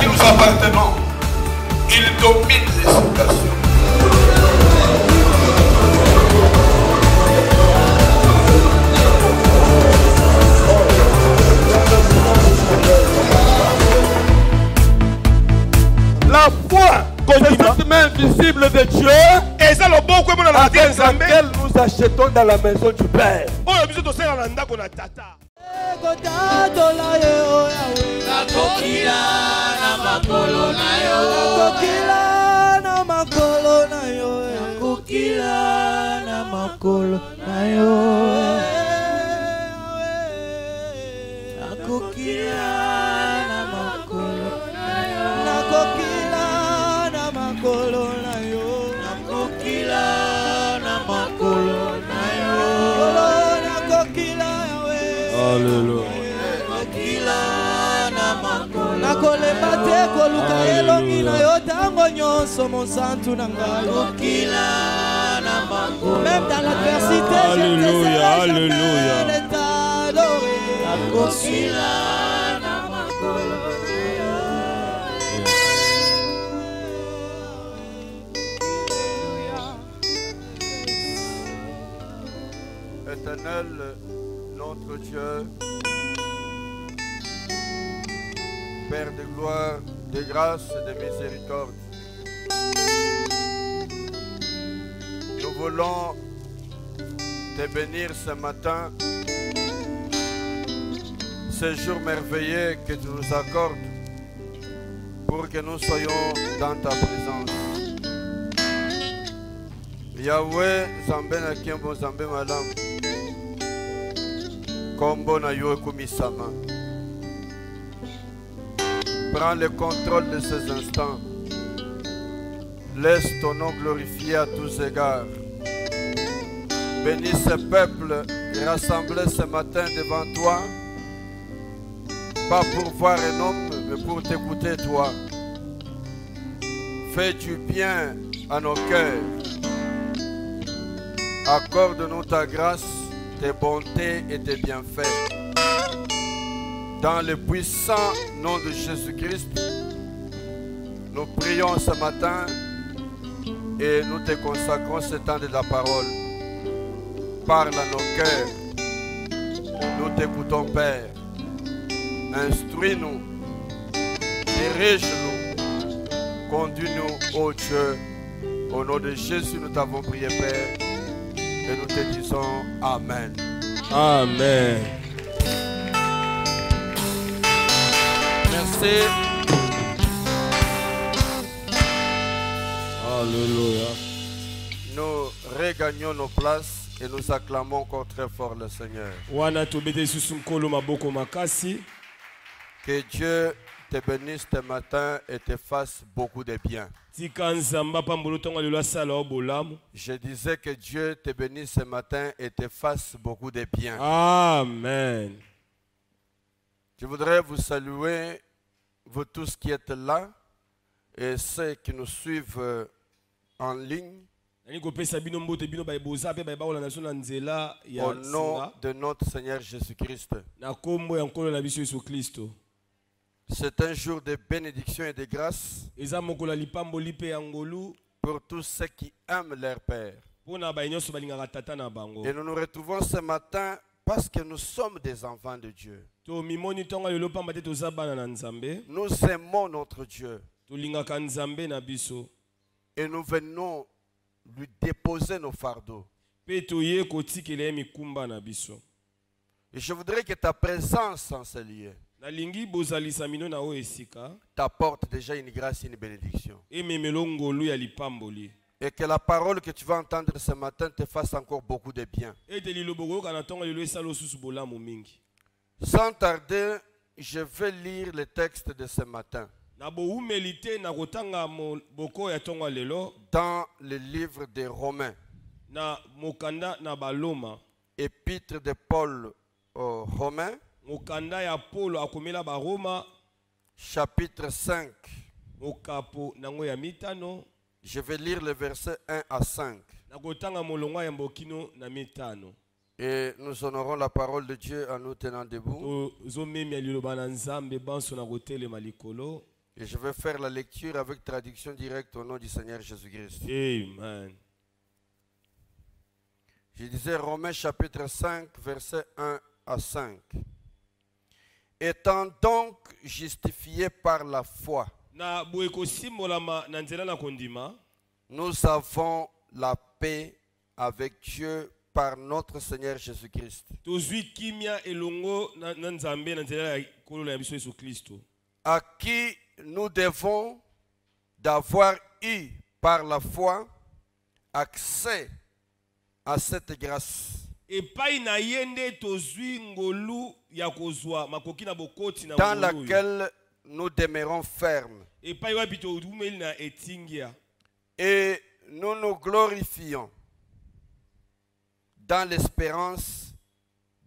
nous appartenons. Il domine les situations. La foi, c'est cette main visible de Dieu avec laquelle nous achetons dans la maison du Père. Même dans l'adversité, alléluia, alléluia. Éternel, notre Dieu, Père de gloire, de grâce et de miséricorde, nous voulons te bénir ce matin, ce jour merveilleux que tu nous accordes pour que nous soyons dans ta présence. Yahweh, Zambé na Kiembo, Zambé Malam, Kombo na Yo Kumisama. Prends le contrôle de ces instants. Laisse ton nom glorifié à tous égards. Bénis ce peuple rassemblé ce matin devant toi, pas pour voir un homme, mais pour t'écouter toi. Fais du bien à nos cœurs. Accorde-nous ta grâce, tes bontés et tes bienfaits. Dans le puissant nom de Jésus-Christ, nous prions ce matin et nous te consacrons ce temps de la parole. Parle à nos cœurs. Nous t'écoutons, Père. Instruis-nous. Dirige-nous. Conduis-nous, ô Dieu. Au nom de Jésus, nous t'avons prié, Père. Et nous te disons Amen. Amen. Merci. Alléluia. Nous regagnons nos places et nous acclamons encore très fort le Seigneur. Que Dieu te bénisse ce matin et te fasse beaucoup de bien. Je disais que Dieu te bénisse ce matin et te fasse beaucoup de bien. Amen. Je voudrais vous saluer, vous tous qui êtes là et ceux qui nous suivent en ligne. Au nom de notre Seigneur Jésus-Christ. C'est un jour de bénédiction et de grâce pour tous ceux qui aiment leur Père. Et nous nous retrouvons ce matin parce que nous sommes des enfants de Dieu. Nous aimons notre Dieu. Et nous venons lui déposer nos fardeaux. Et je voudrais que ta présence en ce lieu t'apporte déjà une grâce et une bénédiction. Et que la parole que tu vas entendre ce matin te fasse encore beaucoup de bien. Sans tarder, je vais lire le texte de ce matin. Dans le livre des Romains. Épître de Paul aux Romains. Chapitre 5. Je vais lire le verset 1 à 5. Et nous honorons la parole de Dieu en nous tenant debout. Et je vais faire la lecture avec traduction directe au nom du Seigneur Jésus-Christ. Amen. Je disais Romains chapitre 5, versets 1 à 5. Étant donc justifiés par la foi, nous avons la paix avec Dieu par notre Seigneur Jésus-Christ, à qui nous devons d'avoir eu par la foi accès à cette grâce dans laquelle nous demeurons fermes et nous nous glorifions dans l'espérance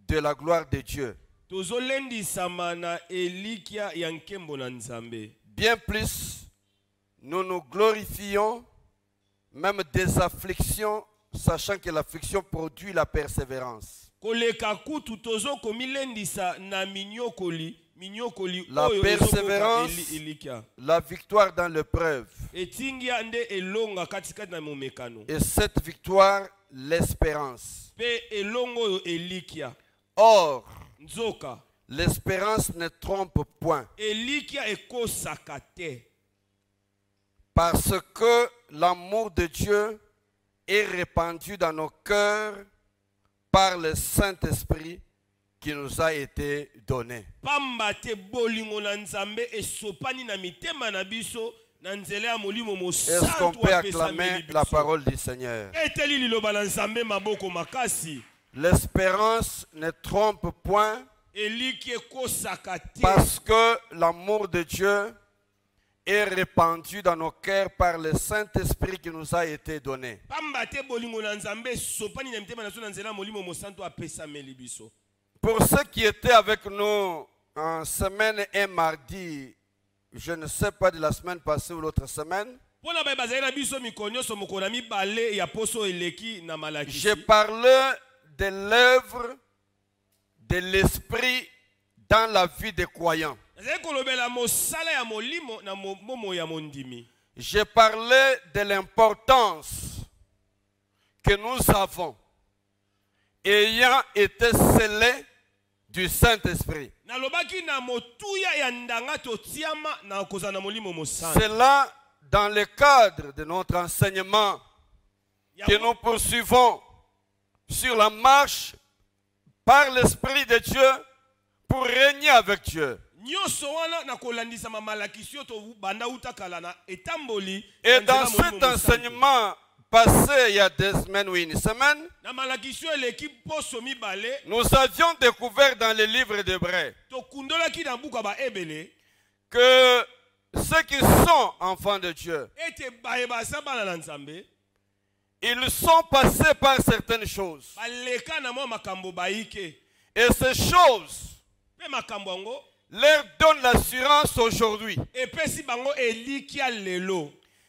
de la gloire de Dieu. Bien plus, nous nous glorifions même des afflictions, sachant que l'affliction produit la persévérance. La persévérance, la victoire dans l'épreuve. Et cette victoire, l'espérance. Or, l'espérance ne trompe point. Parce que l'amour de Dieu est répandu dans nos cœurs par le Saint-Esprit qui nous a été donné. Est-ce qu'on peut acclamer la parole du Seigneur? L'espérance ne trompe point parce que l'amour de Dieu est répandu dans nos cœurs par le Saint-Esprit qui nous a été donné. Pour ceux qui étaient avec nous en semaine et mardi, je ne sais pas de la semaine passée ou l'autre semaine, j'ai parlé de l'œuvre de l'Esprit dans la vie des croyants. J'ai parlé de l'importance que nous avons ayant été scellés du Saint-Esprit. C'est là, dans le cadre de notre enseignement, que nous poursuivons sur la marche par l'Esprit de Dieu pour régner avec Dieu. Et dans cet enseignement passé il y a 2 semaines ou une semaine, nous avions découvert dans le livre d'Hébreux que ceux qui sont enfants de Dieu, ils sont passés par certaines choses. Et ces choses leur donnent l'assurance aujourd'hui.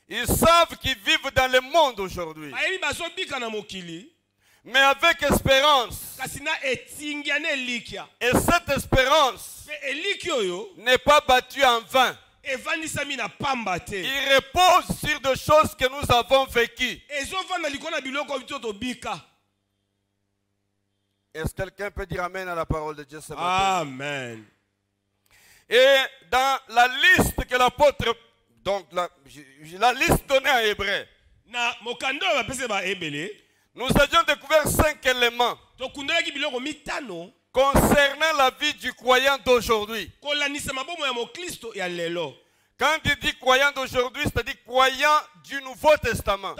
Ils savent qu'ils vivent dans le monde aujourd'hui, mais avec espérance. Et cette espérance n'est pas battue en vain. Il repose sur des choses que nous avons vécues. Est-ce que quelqu'un peut dire Amen à la parole de Dieu ce matin? Amen. Et dans la liste que l'apôtre, donc la liste donnée à Hébreux, nous avions découvert 5 éléments concernant la vie du croyant d'aujourd'hui. Quand il dit croyant d'aujourd'hui, c'est-à-dire croyant du Nouveau Testament.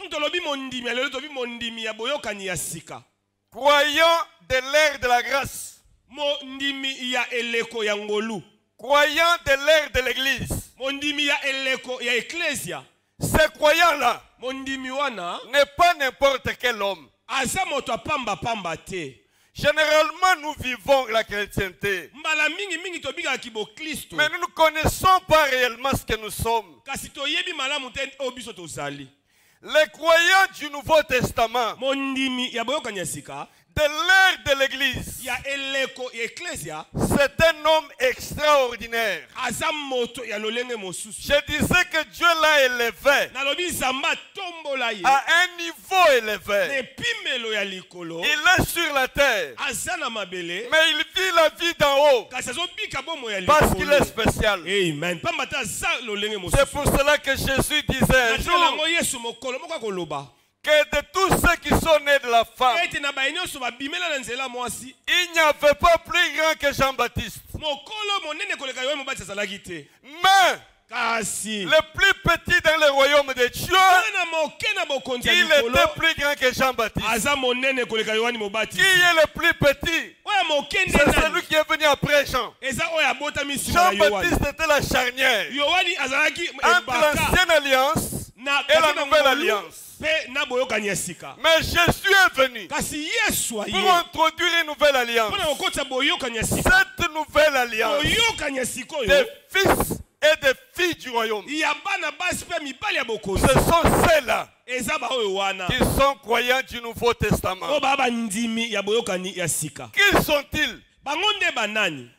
Croyant de l'ère de la grâce. Croyant de l'ère de l'église. Ce croyant-là n'est pas n'importe quel homme. Généralement, nous vivons la chrétienté, mais nous ne connaissons pas réellement ce que nous sommes. Les croyants du Nouveau Testament, de l'ère de l'église. C'est un homme extraordinaire. Je disais que Dieu l'a élevé à un niveau élevé. Il est sur la terre, mais il vit la vie d'en haut parce qu'il est spécial. Amen. C'est pour cela que Jésus disait un jour que de tous ceux qui sont nés de la femme, il n'y avait pas plus grand que Jean-Baptiste. Mais le plus petit dans le royaume de Dieu, il était plus grand que Jean-Baptiste. Qui est le plus petit? C'est celui qui est venu après Jean. Jean-Baptiste était la charnière entre l'ancienne alliance et la nouvelle alliance. Mais Jésus est venu pour introduire une nouvelle alliance. Cette nouvelle alliance des fils et des filles du royaume, ce sont ceux-là qui sont croyants du Nouveau Testament. Qui sont-ils?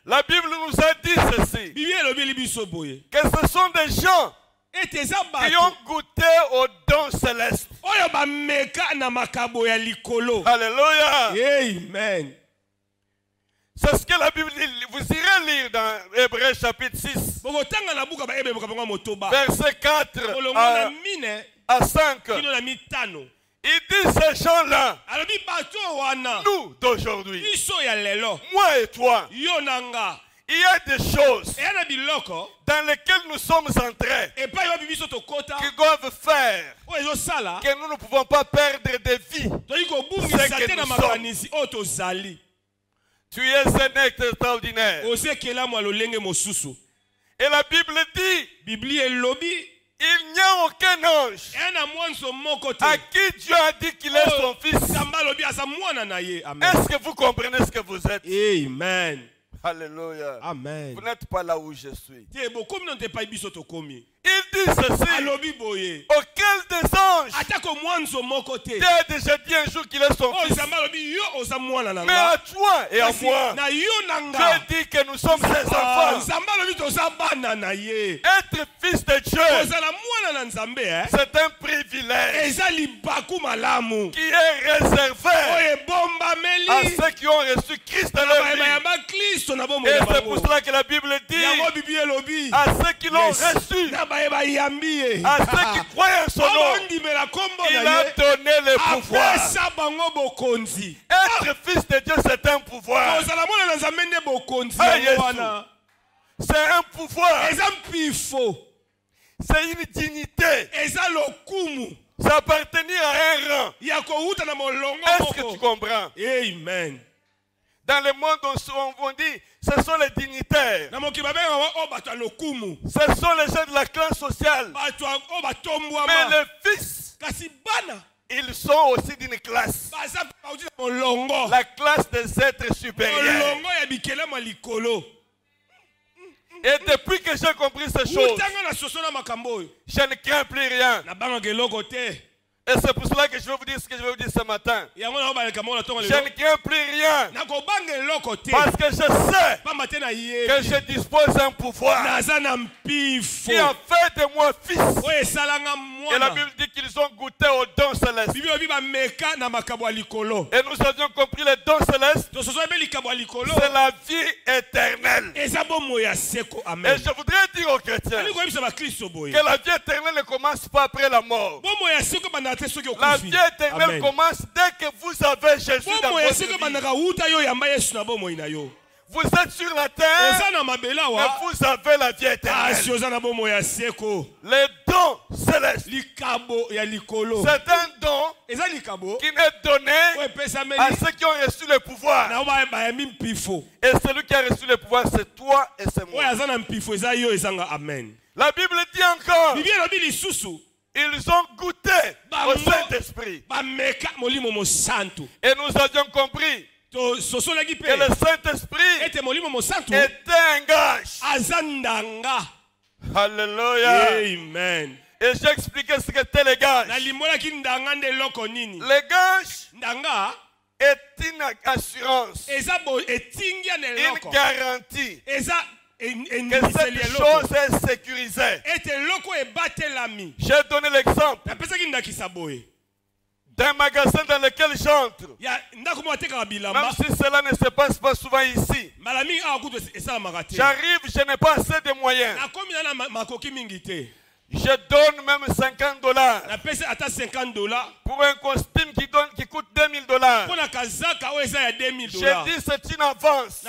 La Bible nous a dit ceci, que ce sont des gens qui ont goûté aux dons célestes. Alléluia. Amen. C'est ce que la Bible dit. Vous irez lire dans Hébreux chapitre 6, verset 4 à 5. Il dit ces gens-là, nous d'aujourd'hui, moi et toi, il y a des choses dans lesquelles nous sommes entrés qui doivent faire que nous ne pouvons pas perdre de vie ce que nous sommes. Tu es un être extraordinaire. Et la Bible dit, il n'y a aucun ange à qui Dieu a dit qu'il est son fils. Est-ce que vous comprenez ce que vous êtes? Amen. Alléluia. Amen. Vous n'êtes pas là où je suis. Il Il dit ceci, auquel des anges Dieu a déjà dit un jour qu'il est son fils. Mais à toi et à moi, Dieu dit que nous sommes ses enfants. Être fils de Dieu, c'est un privilège qui est réservé à ceux qui ont reçu Christ dans leur vie. Et c'est pour cela que la Bible dit à ceux qui l'ont reçu, à ceux qui croient en son nom, il a donné le pouvoir. Être fils de Dieu, c'est un pouvoir. C'est un pouvoir. C'est une dignité. C'est appartenir à un rang. Est-ce que tu comprends? Amen. Dans le monde, on dit, ce sont les dignitaires. Ce sont les gens de la classe sociale. Mais les fils, ils sont aussi d'une classe. La classe des êtres supérieurs. Et depuis que j'ai compris ces choses, je ne crains plus rien. Et c'est pour cela que je vais vous dire ce que je vais vous dire ce matin. Je ne crains plus rien. Parce que je sais que je dispose d'un pouvoir qui a fait de moi fils. Et la Bible dit qu'ils ont goûté aux dons célestes. Et nous avions compris les dons célestes. C'est la vie éternelle. Et je voudrais dire aux chrétiens que la vie éternelle ne commence pas après la mort. La vie éternelle commence dès que vous avez Jésus dans votre vie. Vous êtes sur la terre et vous avez la vie éternelle. Les dons célestes, c'est un don qui n'est donné à ceux qui ont reçu le pouvoir. Et celui qui a reçu le pouvoir, c'est toi et c'est moi. La Bible dit encore, ils ont goûté au Saint-Esprit. Et nous avions compris que le Saint-Esprit était un gage. Alléluia. Amen. Et j'ai expliqué ce qu'était les gages. Les gages, est une assurance, une garantie que cette chose est sécurisée. J'ai donné l'exemple d'un magasin dans lequel j'entre. Même si cela ne se passe pas souvent ici, j'arrive, je n'ai pas assez de moyens. Je donne même $50 pour un costume qui coûte $2000. Je dis c'est une avance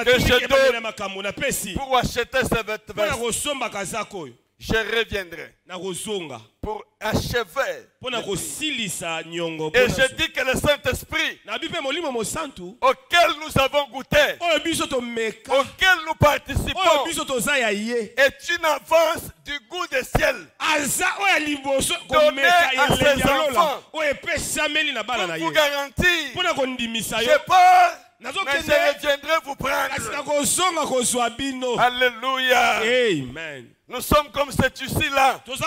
que je donne pour acheter ces vêtements. Je reviendrai pour achever. Et je dis que le Saint-Esprit auquel nous avons goûté, auquel nous participons, est une avance du goût des ciels donné à ses enfants pour vous garantir. Je pars, mais je reviendrai vous prendre. Alléluia. Amen. Nous sommes comme cet ici-là, dans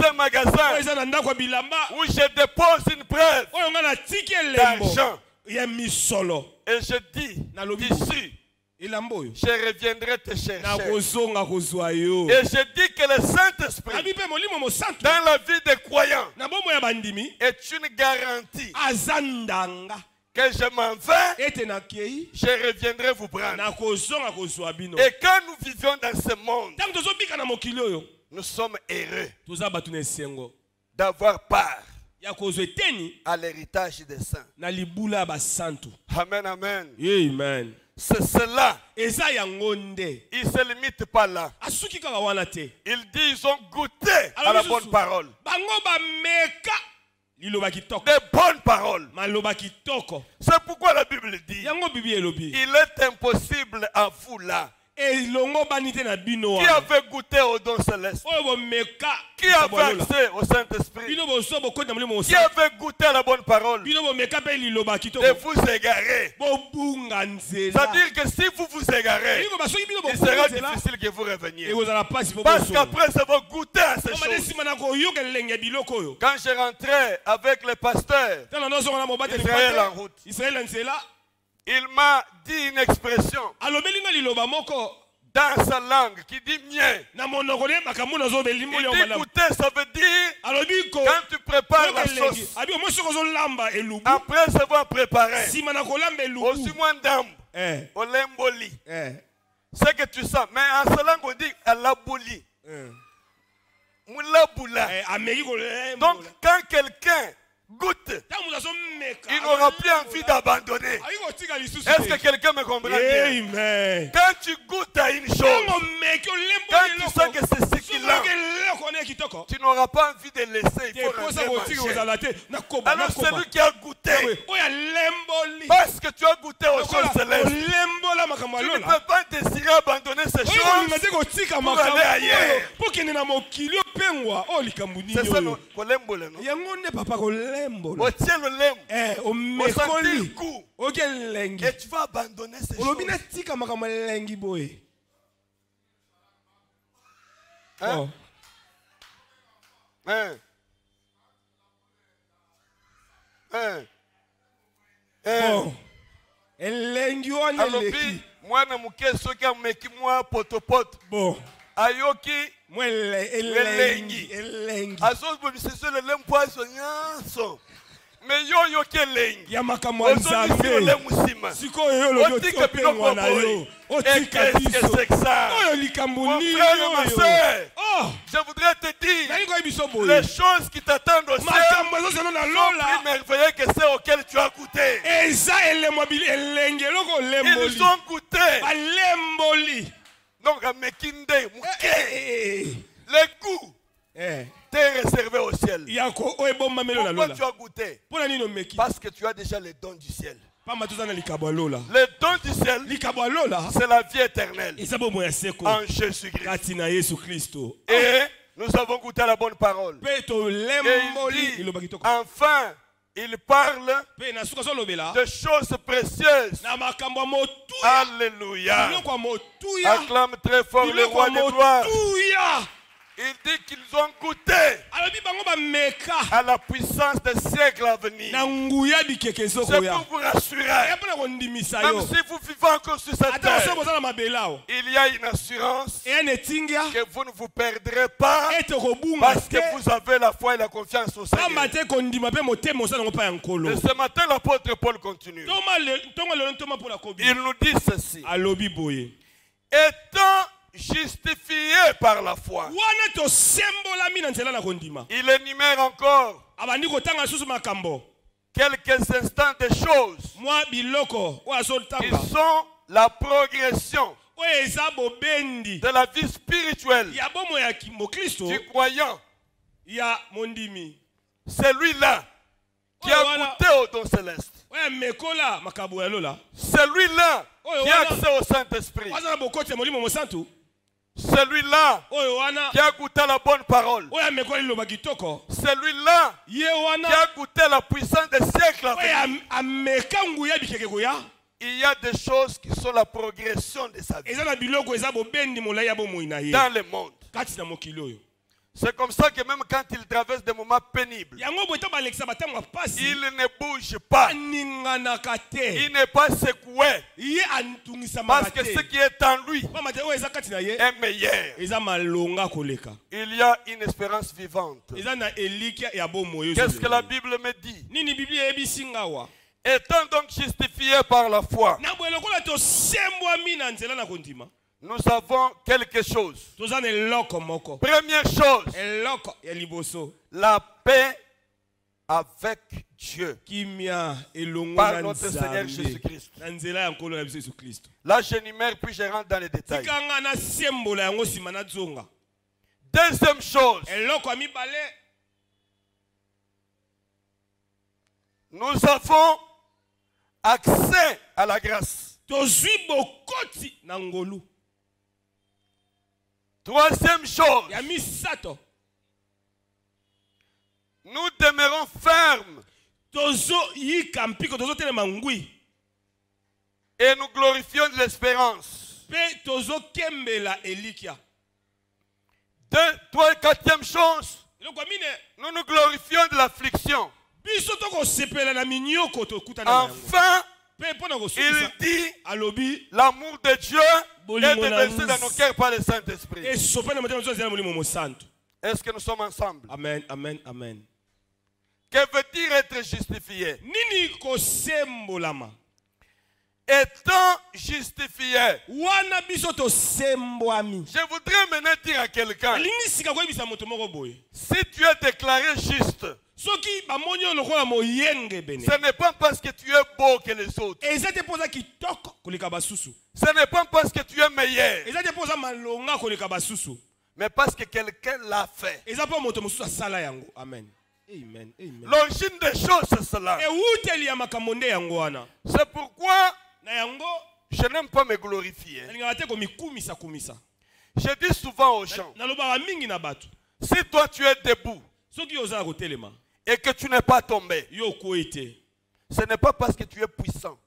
un magasin où je dépose une preuve d'argent. Et je dis, ici, je reviendrai te chercher. Et je dis que le Saint-Esprit, dans la vie des croyants, est une garantie que je m'en vais, je reviendrai vous prendre. Et quand nous vivons dans ce monde, nous sommes heureux d'avoir part à l'héritage des saints. Amen, amen. Amen. C'est cela. Il ne se limite pas là. Il dit ils ont goûté à la bonne parole. Des bonnes paroles. C'est pourquoi la Bible dit il est impossible à vous là qui avait goûté au don céleste, qui avait accès au Saint-Esprit, qui avait goûté à la bonne parole, de vous égarer. C'est-à-dire que si vous vous égarez, il sera difficile que vous reveniez. Parce qu'après avoir goûté à ces choses, quand je rentrais avec le pasteur Israël en route, il m'a dit une expression dans sa langue qui dit mien. Il dit goûter, ça veut dire quand tu prépares la sauce, après avoir préparé, aussi moins d'âme, au lemboli. C'est que tu sens. Mais en sa langue, on dit à la boli. Donc quand quelqu'un goûte, il n'aura plus envie d'abandonner. Est-ce que quelqu'un me comprend bien? Amen. Quand tu goûtes à une chose, quand tu sens que c'est ce qu'il a, tu n'auras pas envie de laisser. Il faut manger. Alors celui qui a goûté, parce que tu as goûté aux choses célestes, tu ne peux pas désirer abandonner ces choses pour aller ailleurs. C'est ça le kolembole, non? Au ciel le lem, au sentir le goût, et tu vas abandonner ces choses. Hein? Hein? Hein? Hein? Alobi, moi na muke soki ameki moi potopoto. Ayoki elengi. Azobo biseso le lem poaso nyanso. Mais yo yo kelengi. Ozongi le musima. Otika biloko boy. Qu'est-ce que c'est que ça? Mon frère et ma soeur, je voudrais te dire les choses qui t'attendent au ciel sont plus merveilleuses que celles auxquelles tu as goûté. Ils ont goûté. Donc, à Mekinde, le goût t'est réservé au ciel. Pourquoi tu as goûté? Parce que tu as déjà les dons du ciel. Le don du ciel, c'est la vie éternelle en Jésus-Christ. Et nous avons goûté à la bonne parole. Et il dit, enfin, il parle de choses précieuses. Alléluia. Acclame très fort le roi des gloires. Il dit qu'ils ont goûté à la puissance des siècles à venir. C'est pour vous rassurer. Même si vous vivez encore sur cette terre, il y a une assurance que vous ne vous perdrez pas parce que vous avez la foi et la confiance au Seigneur. Et ce matin, l'apôtre Paul continue. Il nous dit ceci. Étant justifié par la foi. Il énumère encore quelques instants de choses qui sont la progression de la vie spirituelle du croyant. Celui-là qui a goûté au don céleste. Celui-là qui a accès au Saint-Esprit. Celui-là qui a goûté la bonne parole. Celui-là qui a goûté la puissance des siècles à venir. Il y a des choses qui sont la progression de sa vie dans le monde. C'est comme ça que même quand il traverse des moments pénibles, il ne bouge pas. Il n'est pas secoué. Parce que ce qui est en lui est meilleur. Il y a une espérance vivante. Qu'est-ce que la Bible me dit? Étant donc justifié par la foi, nous avons quelque chose. Première chose, la paix avec Dieu par notre Seigneur Jésus-Christ. Là, j'énumère puis je rentre dans les détails. Deuxième chose, nous avons accès à la grâce. Troisième chose, nous demeurons fermes et nous glorifions de l'espérance. Quatrième chose, nous nous glorifions de l'affliction. Enfin, il dit l'amour de Dieu est déversé dans nos cœurs par le Saint-Esprit. Est-ce que nous sommes ensemble? Amen, amen, amen. Que veut dire être justifié? Étant justifié. Je voudrais maintenant dire à quelqu'un, si tu es déclaré juste, ce n'est pas parce que tu es beau que les autres. Ce n'est pas parce que tu es meilleur, mais parce que quelqu'un l'a fait. Amen. Amen. Amen. L'origine des choses, c'est cela. C'est pourquoi je n'aime pas me glorifier. Je dis souvent aux gens, si toi tu es debout et que tu n'es pas tombé, ce n'est pas parce que tu es puissant,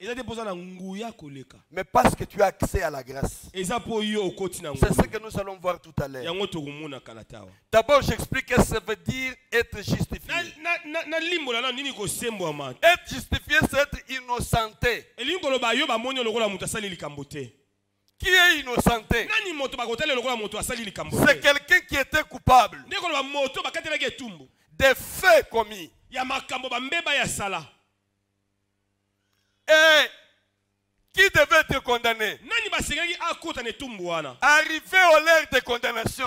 mais parce que tu as accès à la grâce. C'est ce que nous allons voir tout à l'heure. D'abord, j'explique ce que ça veut dire être justifié. Être justifié, c'est être innocenté. Qui est innocenté? C'est quelqu'un qui était coupable des faits commis. Et qui devait être condamné? Arrivé au l'heure de condamnation,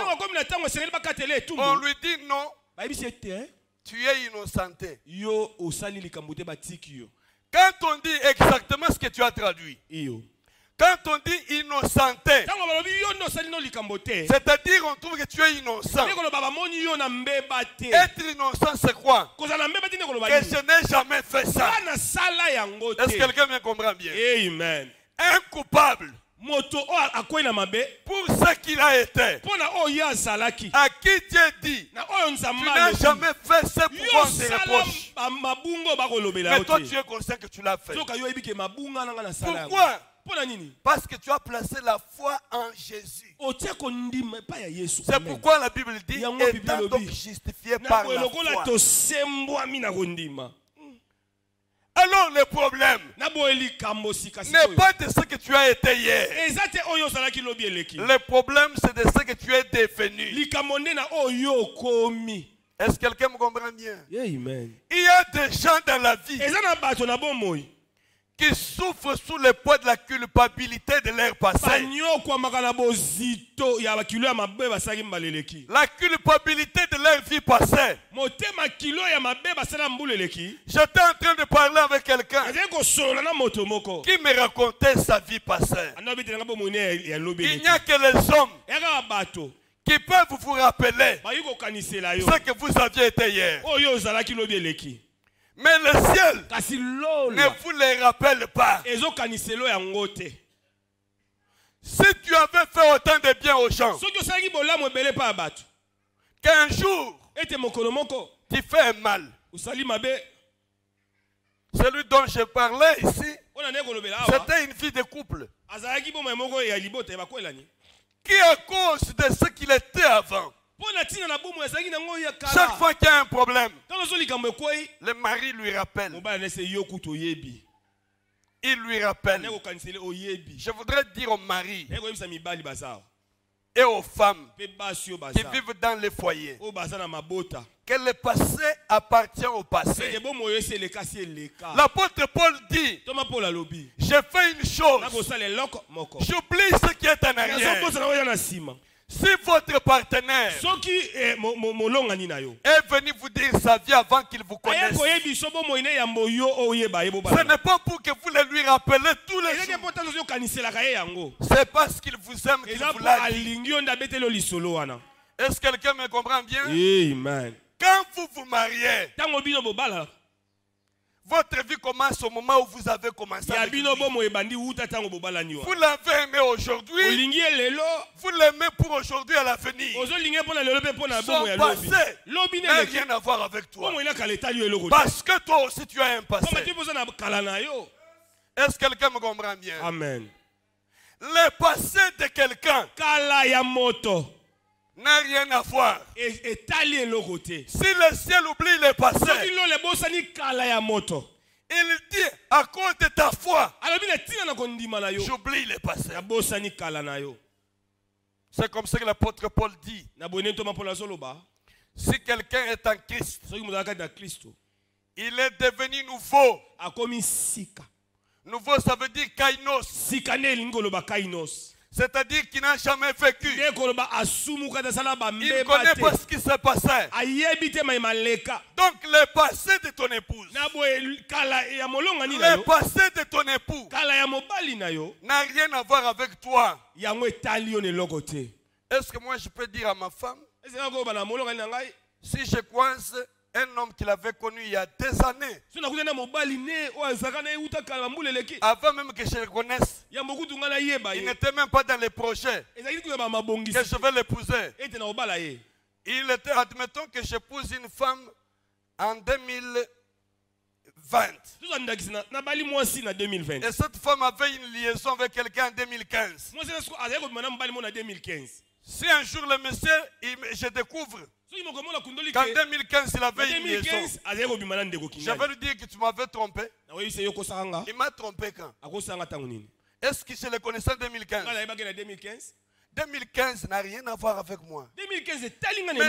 on lui dit non, tu es innocenté. Quand on dit exactement ce que tu as traduit, quand on dit innocenté, c'est-à-dire on trouve que tu es innocent. Être innocent, c'est quoi? Que je n'ai jamais fait ça. Est-ce que quelqu'un me comprend bien? Amen. Un coupable pour ce qu'il a été, à qui Dieu dit, tu n'as jamais fait ce pouvoir de reproche, mais toi tu es conscient que tu l'as fait. Pourquoi? Parce que tu as placé la foi en Jésus. C'est pourquoi la Bible dit, étant donc justifié par la foi. Alors le problème n'est pas de ce que tu as été hier. Le problème c'est de ce que tu es devenu. Est-ce que quelqu'un me comprend bien? Amen. Il y a des gens dans la vie qui souffrent sous le poids de la culpabilité de leur passé. La culpabilité de leur vie passée. J'étais en train de parler avec quelqu'un qui me racontait sa vie passée. Il n'y a que les hommes qui peuvent vous rappeler ce que vous aviez été hier. Mais le ciel ne vous les rappelle pas. Si tu avais fait autant de bien aux gens, qu'un jour tu fais un mal, celui dont je parlais ici, c'était une vie de couple qui, à cause de ce qu'il était avant, chaque fois qu'il y a un problème, le mari lui rappelle. Il lui rappelle. Je voudrais dire aux maris et aux femmes qui vivent dans les foyers que le passé appartient au passé. L'apôtre Paul dit, j'ai fait une chose, j'oublie ce qui est en arrière. Si votre partenaire est venu vous dire sa vie avant qu'il vous connaisse, ce n'est pas pour que vous le lui rappelez tous les jours. C'est parce qu'il vous aime qu'il vous l'a dit. Est-ce que quelqu'un me comprend bien? Amen. Quand vous vous mariez, votre vie commence au moment où vous avez commencé avec lui. Vous l'avez aimé aujourd'hui, vous l'aimez pour aujourd'hui à l'avenir. Son passé n'a rien à voir avec toi. Parce que toi aussi tu as un passé. Est-ce que quelqu'un me comprend bien? Amen. Le passé de quelqu'un n'a rien à voir. Si le ciel oublie le passé, il dit à cause de ta foi, j'oublie le passé. C'est comme ça que l'apôtre Paul dit. Si quelqu'un est en Christ, il est devenu nouveau. Nouveau, ça veut dire kainos. C'est-à-dire qu'il n'a jamais vécu. Il ne connaît pas ce qui s'est passé. Donc le passé de ton épouse, le passé de ton époux n'a rien à voir avec toi. Est-ce que moi je peux dire à ma femme, si je croise un homme qu'il avait connu il y a des années, avant même que je le connaisse, il n'était même pas dans les projets que je vais l'épouser. Il était, admettons que j'épouse une femme en 2020. Et cette femme avait une liaison avec quelqu'un en 2015. Si un jour le monsieur, je découvre qu'en 2015 il avait une liaison, je vais lui dire que tu m'avais trompé. Il m'a trompé quand? Est-ce que je le connaissais en 2015? 2015 n'a rien à voir avec moi. Mais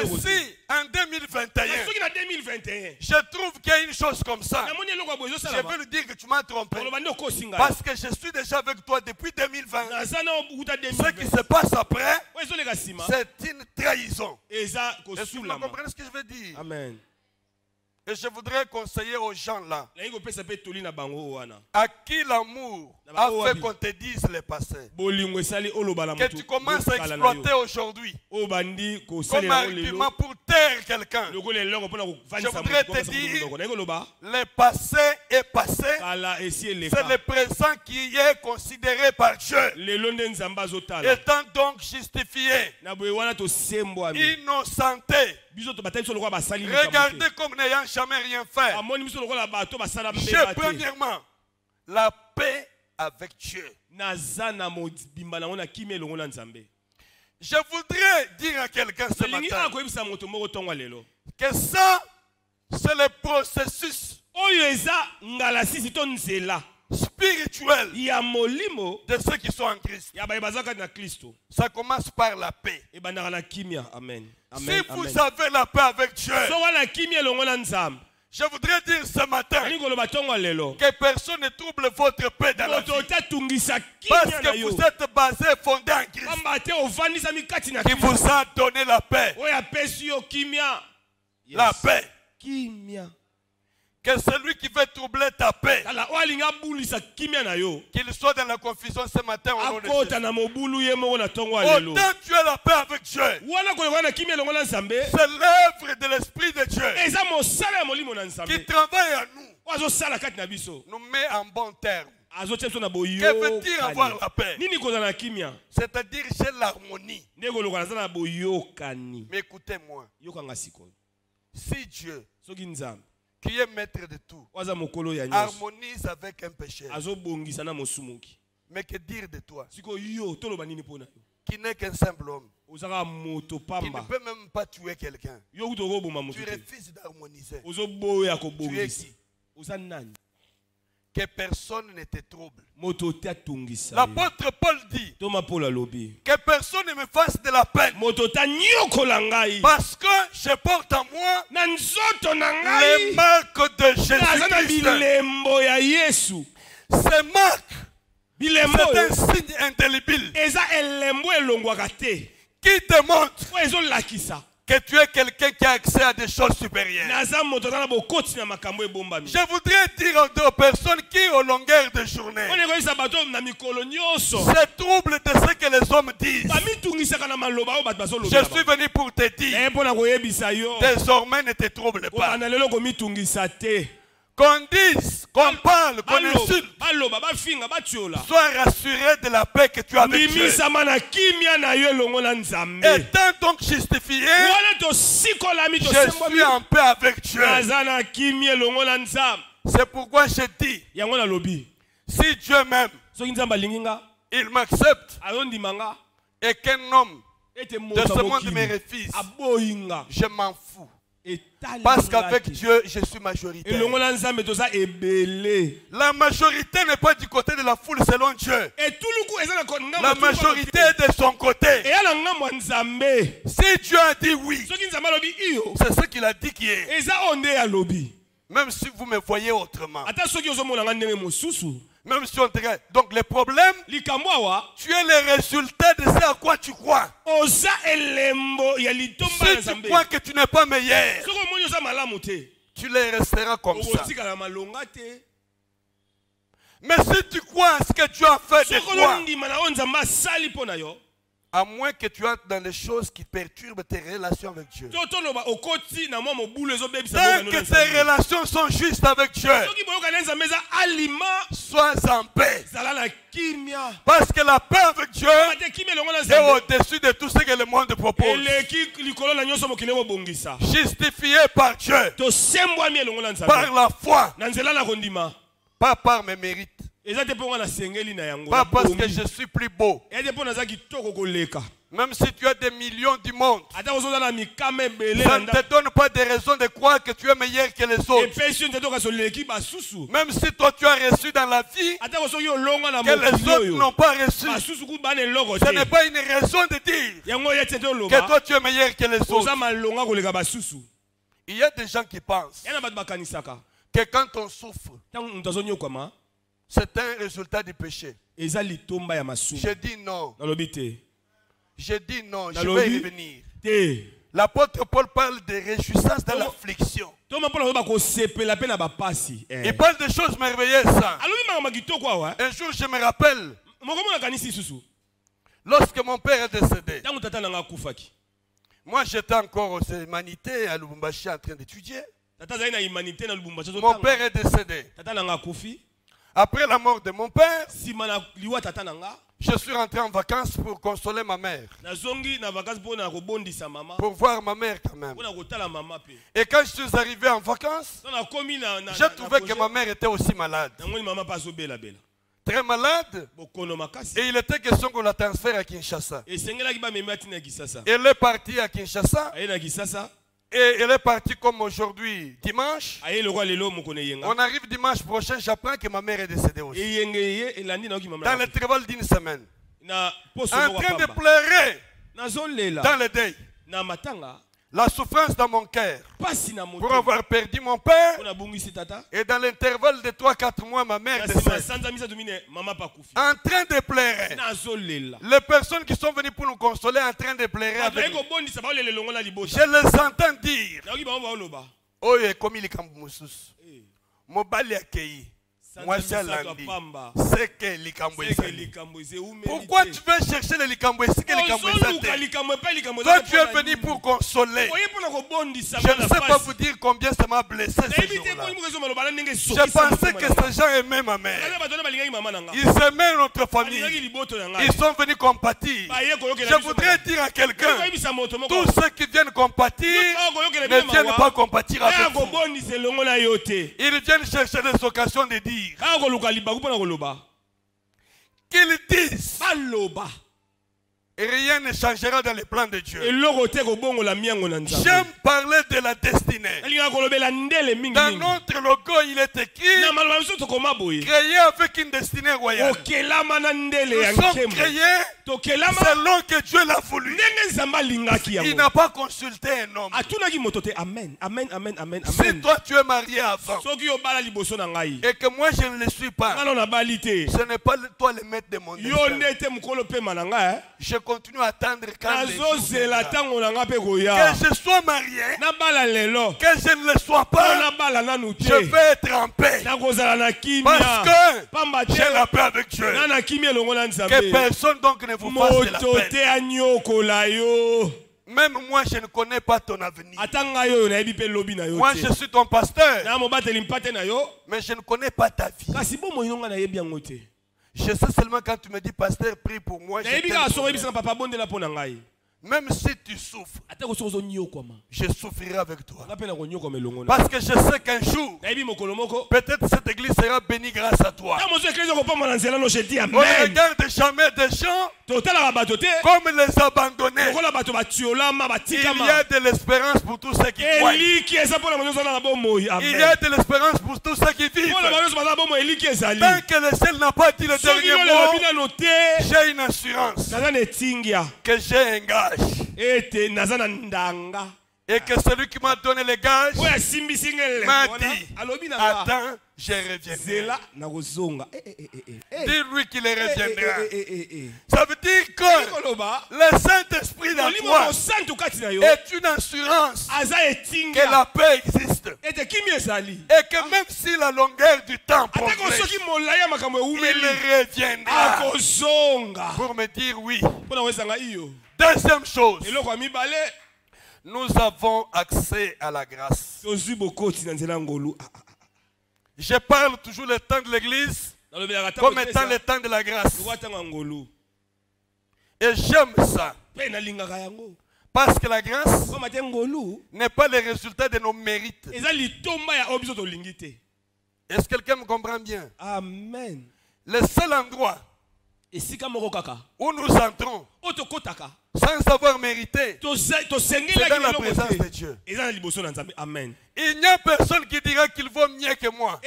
si en 2021 je trouve qu'il y a une chose comme ça, je vais lui dire que tu m'as trompé. Parce que je suis déjà avec toi depuis 2020. Ce qui se passe après, c'est une trahison. Est-ce que vous comprenez ce que je veux dire? Amen. Et je voudrais conseiller aux gens là, à qui l'amour a fait qu'on te dise le passé, que tu commences à exploiter aujourd'hui comme argument pour taire quelqu'un. Je voudrais te dire, le passé est passé, c'est le présent qui est considéré par Dieu, étant donc justifié, innocenté. Regardez comme n'ayant jamais rien fait. Premièrement, la paix avec Dieu. Je voudrais dire à quelqu'un ce matin que ça, c'est le processus spirituel de ceux qui sont en Christ. Ça commence par la paix. Amen. Si vous avez la paix avec Dieu, je voudrais dire ce matin que personne ne trouble votre paix dans la vie. Parce que vous êtes basé, fondé en Christ, qui vous a donné la paix. La paix. Que celui qui veut troubler ta paix, qu'il soit dans la confusion ce matin au nom de Jésus. Autant tu as la paix avec Dieu, c'est l'œuvre de l'Esprit de Dieu qui travaille à nous, nous met en bon terme. Que veut dire avoir la paix? C'est-à-dire j'ai l'harmonie. Mais écoutez-moi, si Dieu, qui est maître de tout, harmonise avec un péché, mais que dire de toi, qui n'est qu'un simple homme, qui ne peut même pas tuer quelqu'un, tu refuses d'harmoniser, tu es qui? Que personne ne te trouble. L'apôtre Paul dit que personne ne me fasse de la peine, parce que je porte en moi les marques de Jésus-Christ. Ces marques, c'est un signe indélébile qui te montre que tu es quelqu'un qui a accès à des choses supérieures. Je voudrais dire aux personnes qui, au longueur de journée, se troublent de ce que les hommes disent. Je suis venu pour te dire, désormais ne te trouble pas. Qu'on dise, qu'on parle, qu'on insulte, sois rassuré de la paix que tu as avec Dieu. Étant donc justifié, je suis en paix avec Dieu. C'est pourquoi je dis, si Dieu m'aime, il m'accepte, et qu'un homme de ce monde me refuse, je m'en fous. Parce qu'avec Dieu, je suis majoritaire. La majorité n'est pas du côté de la foule selon Dieu. La majorité est de son côté. Si Dieu a dit oui, c'est ce qu'il a dit qui est. Même si vous me voyez autrement. Même si on dirait. Donc le problème, tu es le résultat de ce à quoi tu crois. Si tu crois que tu n'es pas meilleur, tu le resteras comme ça. Mais si tu crois à ce que tu as fait de toi, à moins que tu entres dans les choses qui perturbent tes relations avec Dieu. Tant que tes relations sont justes avec Dieu, sois en paix. Parce que la paix avec Dieu est au-dessus de tout ce que le monde propose. Justifié par Dieu, par la foi, pas par mes mérites. Pas parce que je suis plus beau. Même si tu as des millions du monde, ça ne te donne pas de raison de croire que tu es meilleur que les autres. Même si toi tu as reçu dans la vie que les autres n'ont pas reçu, ce n'est pas une raison de dire que toi tu es meilleur que les autres. Il y a des gens qui pensent que quand on souffre, c'est un résultat du péché. Je dis non. Je dis non, je vais y revenir. L'apôtre Paul parle de réjouissance dans l'affliction. Il parle de choses merveilleuses. Un jour, je me rappelle, lorsque mon père est décédé, moi j'étais encore aux humanités à Lubumbashi en train d'étudier. Mon père est décédé. Après la mort de mon père, je suis rentré en vacances pour consoler ma mère. Pour voir ma mère quand même. Et quand je suis arrivé en vacances, j'ai trouvé que ma mère était aussi malade. très malade. Et il était question qu'on la transfère à Kinshasa. Elle est partie à Kinshasa. Et elle est partie comme aujourd'hui, dimanche. On arrive dimanche prochain, j'apprends que ma mère est décédée aussi. Dans l'intervalle d'une semaine. En train de pleurer dans le deuil. La souffrance dans mon cœur pour avoir perdu mon père. Et dans l'intervalle de 3-4 mois, ma mère décède. En train de pleurer. Les personnes qui sont venues pour nous consoler en train de pleurer avec nous. Je les entends dire. Oh, comme il est comme Moussous. Mobali accueilli. Moi, c'est lundi. C'est que l'Ikamboïsé. Pourquoi tu veux chercher le Likamboïsé? Toi, tu es venu pour consoler. Je ne sais pas vous dire combien ça m'a blessé ce jour-là. Je pensais que ces gens aimaient ma mère. Ils aimaient notre famille. Ils sont venus compatir. Je voudrais dire à quelqu'un, tous ceux qui viennent compatir ne viennent pas compatir avec vous. Ils viennent chercher des occasions de dire qu'ils disent rien ne changera dans les plans de Dieu. J'aime parler de la destinée. Dans notre logo, il est écrit créé avec une destinée royale. Nous sommes créés selon que Dieu l'a voulu. Il n'a pas consulté un homme. Amen. Amen. Amen. Amen. Si toi tu es marié avant et que moi je ne le suis pas, ce n'est pas toi le maître de mon destin. Je continue à attendre quand les jours viendra. Que je sois marié, que je ne le sois pas, je vais être en paix. Parce que j'ai la paix avec Dieu. Que personne donc ne vous fasse de la peine. Même moi, je ne connais pas ton avenir. Moi, je suis ton pasteur. Mais je ne connais pas ta vie. Je sais seulement quand tu me dis, pasteur, prie pour moi. Même si tu souffres, je souffrirai avec toi. Parce que je sais qu'un jour, peut-être cette église sera bénie grâce à toi. On ne regarde jamais des gens comme les abandonnés. Il y a de l'espérance pour tous ceux qui croient. Il y a de l'espérance pour tous ceux qui vivent. Tant que le ciel n'a pas dit le dernier mot, j'ai une assurance que j'ai un gage. Et que celui qui m'a donné les gages m'a dit, attends, je reviendrai. Dis-lui qu'il reviendra. Ça veut dire que le Saint-Esprit dans toi est une assurance que la paix existe. Et que même si la longueur du temps progresse, il reviendra pour me dire oui. Deuxième chose, nous avons accès à la grâce. Je parle toujours le temps de l'église comme étant le temps de la grâce. Et j'aime ça. Parce que la grâce n'est pas le résultat de nos mérites. Est-ce que quelqu'un me comprend bien? Amen. Le seul endroit où nous entrons sans avoir mérité, c'est dans la présence de Dieu. Amen. Il n'y a personne qui dira qu'il vaut mieux que moi.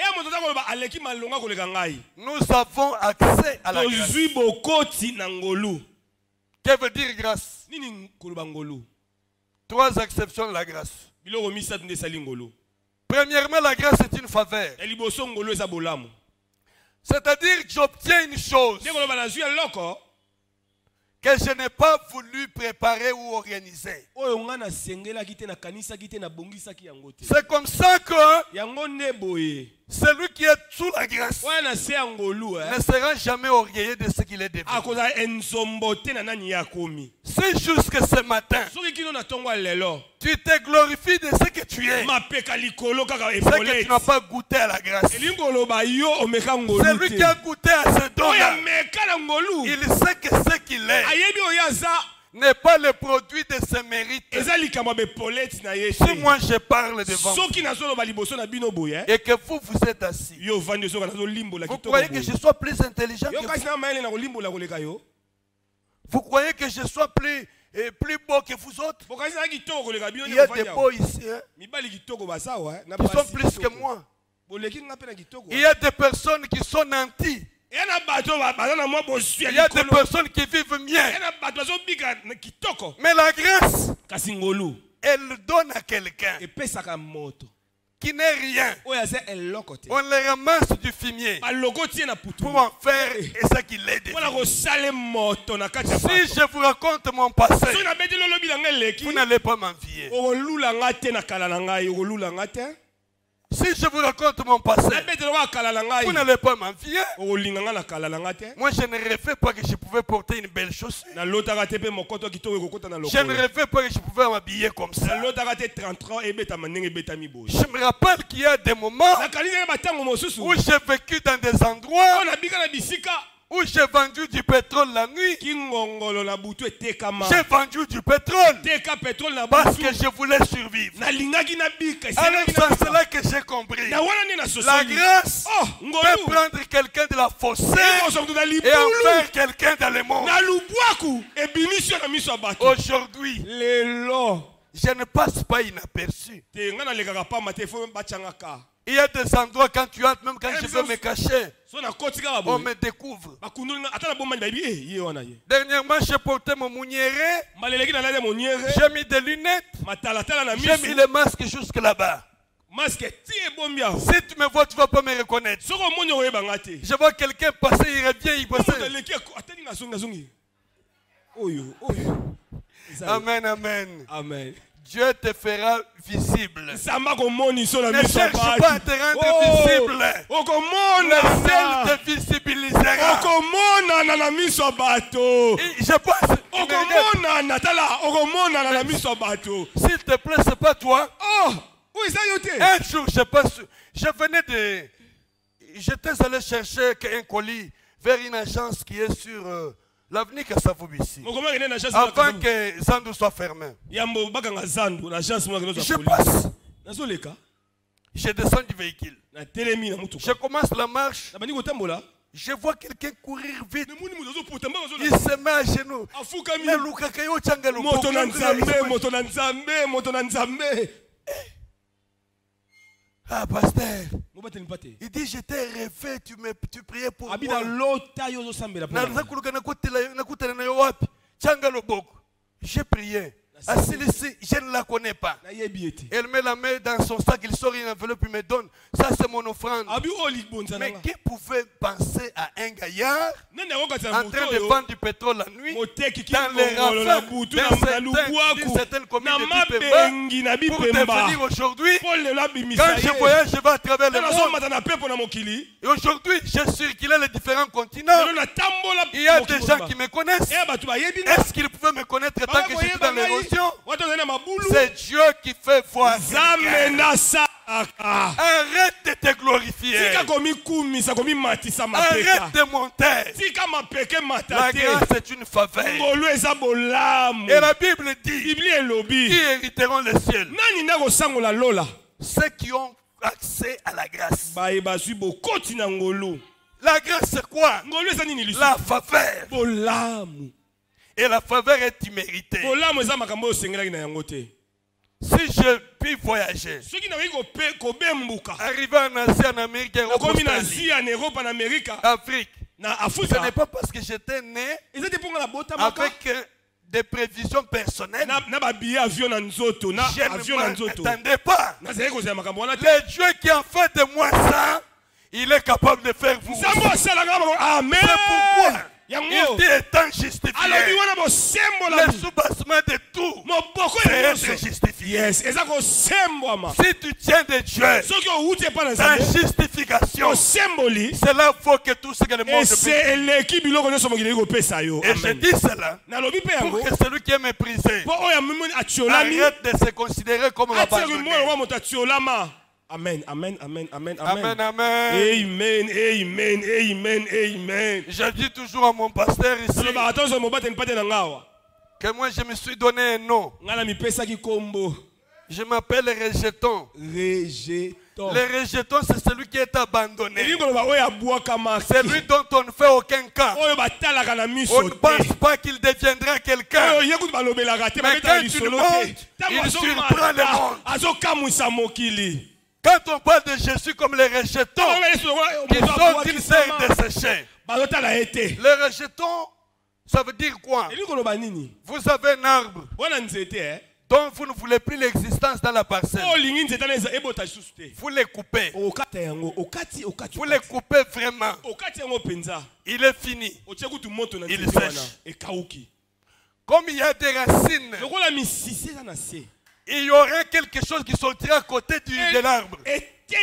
Nous avons accès à la grâce. Que veut dire grâce? 3 exceptions de la grâce. Premièrement, la grâce est une faveur. C'est-à-dire que j'obtiens une chose que je n'ai pas voulu préparer ou organiser. C'est comme ça que celui qui est sous la grâce ne sera jamais orgueilleux de ce qu'il est devenu. C'est juste que ce matin, tu te glorifies de ce que tu es. C'est que tu n'as pas goûté à la grâce. Celui qui a goûté à ce don-là, il sait que ce qu'il est n'est pas le produit de ses mérites. Si moi je parle devant vous et que vous êtes assis, vous croyez que je sois plus intelligent que vous? Vous croyez que je sois plus beau que vous autres? Il y a des beaux ici qui sont plus que moi. Il y a des personnes qui sont nantis. Il y a des personnes qui vivent bien. Mais la grâce, elle donne à quelqu'un qui n'est rien. On les ramasse du fumier pour en faire et ça qui l'aide. Si je vous raconte mon passé, vous n'allez pas m'envier. Si je vous raconte mon passé, vous n'allez pas m'envier. Moi, je ne rêvais pas que je pouvais porter une belle chaussure. Je ne rêvais pas que je pouvais m'habiller comme ça. Je me rappelle qu'il y a des moments où j'ai vécu dans des endroits où j'ai vendu du pétrole la nuit. J'ai vendu du pétrole parce que je voulais survivre. Alors c'est cela que j'ai compris. La grâce peut prendre quelqu'un de la fossée et en faire quelqu'un dans le monde. Aujourd'hui, je ne passe pas inaperçu. Il y a des endroits quand tu entres, même quand je veux me cacher, on me découvre. Dernièrement, j'ai porté mon mouniéré, j'ai mis des lunettes, j'ai mis le masque jusque là-bas. Si tu me vois, tu ne vas pas me reconnaître. Je vois quelqu'un passer, il revient, il passe. Amen, amen. Amen. Dieu te fera visible. Ne cherche pas à te rendre visible. Le ciel te visibilisera. Je pense. S'il te plaît, c'est pas toi. Un jour, j'étais allé chercher un colis vers une agence qui est sur l'avenue Kassavoub ici. Avant que Zandu soit fermé. Je passe. Je descends du véhicule. Je commence la marche. Je vois quelqu'un courir vite. Il se met à genoux. Ah, pasteur. Il dit, j'étais rêvé, tu priais pour moi. J'ai prié. Assis, je ne la connais pas. Elle met la main dans son sac, il sort une enveloppe, il me donne. Ça, c'est mon offrande. Mais qui pouvait penser à un gaillard en train de vendre du pétrole la nuit dans les rafins d'une certaine commune de Bipemba pour devenir aujourd'hui, quand je voyage, je vais à travers le monde. Et aujourd'hui, j'ai circulé les différents continents. Il y a des gens qui me connaissent. Est-ce qu'ils pouvaient me connaître tant que j'étais dans l'érosion? C'est Dieu qui fait voir. Arrête de te glorifier. Arrête de monter. La grâce est une faveur. Et la Bible dit, qui hériteront le ciel? Ceux qui ont accès à la grâce. La grâce c'est quoi? La faveur. Et la faveur est imméritée. Si je puis voyager, arriver en Asie, en Amérique, en Afrique, ce n'est pas parce que j'étais né avec des prévisions personnelles. Je ne m'attendais pas. Le Dieu qui a fait de moi ça, il est capable de faire vous. C'est pourquoi il dit étant justifié. Le soubassement de tout, c'est être justifié. Si tu tiens de Dieu, ta justification, c'est là qu'il faut que tout ce que le monde peut. Et je dis cela pour que celui qui est méprisé arrête de se considérer comme l'abandonné. Amen, amen, amen, amen, amen, amen. Amen, amen, amen, amen. Je dis toujours à mon pasteur ici, Que moi je me suis donné un nom. Je m'appelle rejeton. Rejeton. Le rejeton, c'est celui qui est abandonné. C'est lui dont on ne fait aucun cas. On ne pense pas qu'il deviendra quelqu'un. Mais quand il monte, il surprend le monde. Quand on parle de Jésus comme les rejetons, ils sont une serre desséchée. Les rejetons, ça veut dire quoi? Vous avez un arbre dont vous ne voulez plus l'existence dans la parcelle. Vous les coupez. Vous les coupez vraiment. Il est fini. Il sèche. Comme il y a des racines, il y aura quelque chose qui sortira à côté de l'arbre. Ça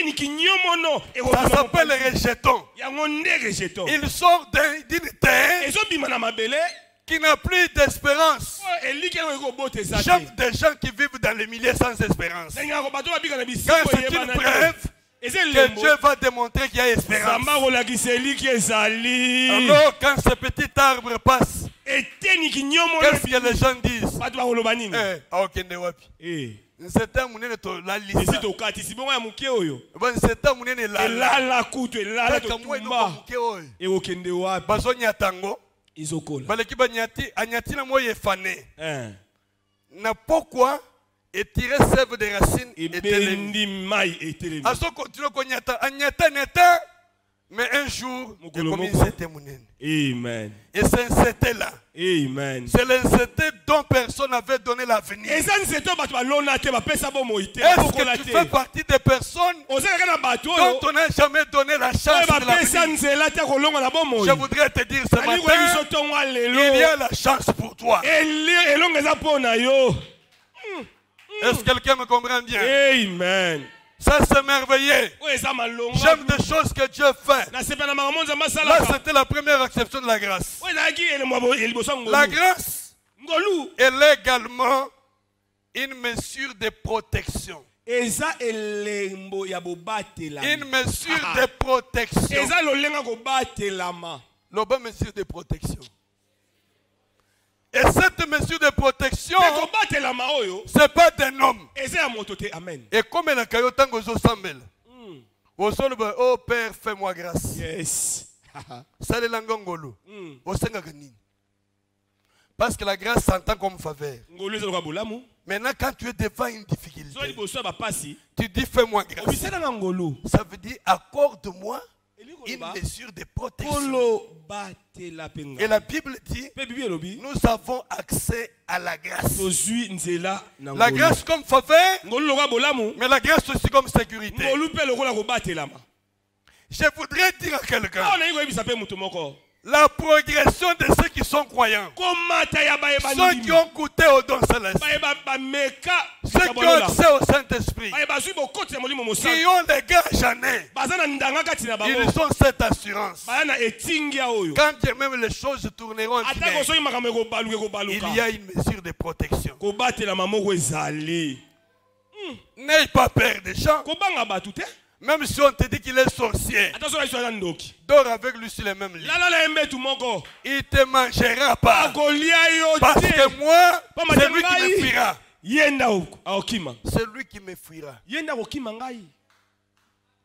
s'appelle le rejeton. Il sort d'une terre qui n'a plus d'espérance. J'aime des gens qui vivent dans les milieux sans espérance. Quand c'est une preuve que Dieu va démontrer qu'il y a espérance. Alors quand ce petit arbre passe, qu'est-ce que les gens disent? Nzeta munene to la lisa. Nzeta munene la kutu la tumba. Ekokende wapi? Bazonya tango. Izokola. Baleki banyati anyati na moye fane. Na pourquoi étirer sève des racines et bendi mai etelemi. Aso continue konyata anyata neta. Mais un jour, Amen. Et c'est là. Amen. C'est l'incertitude dont personne n'avait donné l'avenir. Est-ce que tu fais partie des personnes dont on n'a jamais donné la chance de l'avenir? Je voudrais te dire ce matin, il y a la chance pour toi. Est-ce que quelqu'un me comprend bien? Amen. Ça c'est merveilleux. J'aime des choses que Dieu fait. Là c'était la première acception de la grâce. La grâce, elle est également une mesure de protection. Une mesure de protection. La mesure de protection. Et cette mesure de protection, c'est pas d'un homme. Et comme elle a caillou tango zo sambel. Oh Père, fais-moi grâce. Yes. Ça les langongolo. Parce que la grâce s'entend comme faveur. Maintenant, quand tu es devant une difficulté, tu dis fais-moi grâce. Ça veut dire accorde-moi une mesure de protection. Et la Bible dit, nous avons accès à la grâce. La grâce comme faveur, mais la grâce aussi comme sécurité. Je voudrais dire à quelqu'un, la progression de ceux qui sont croyants, ceux qui ont goûté au don céleste, ceux qui ont accès au Saint-Esprit, qui ont les gages années, ils ont cette assurance. Quand bien même les choses tourneront bien, il y a une mesure de protection. N'aie pas peur des gens. Même si on te dit qu'il est sorcier, dors avec lui sur les mêmes lits. Il ne te mangera pas. Parce que moi, c'est lui qui me fuira. C'est lui qui me fuira.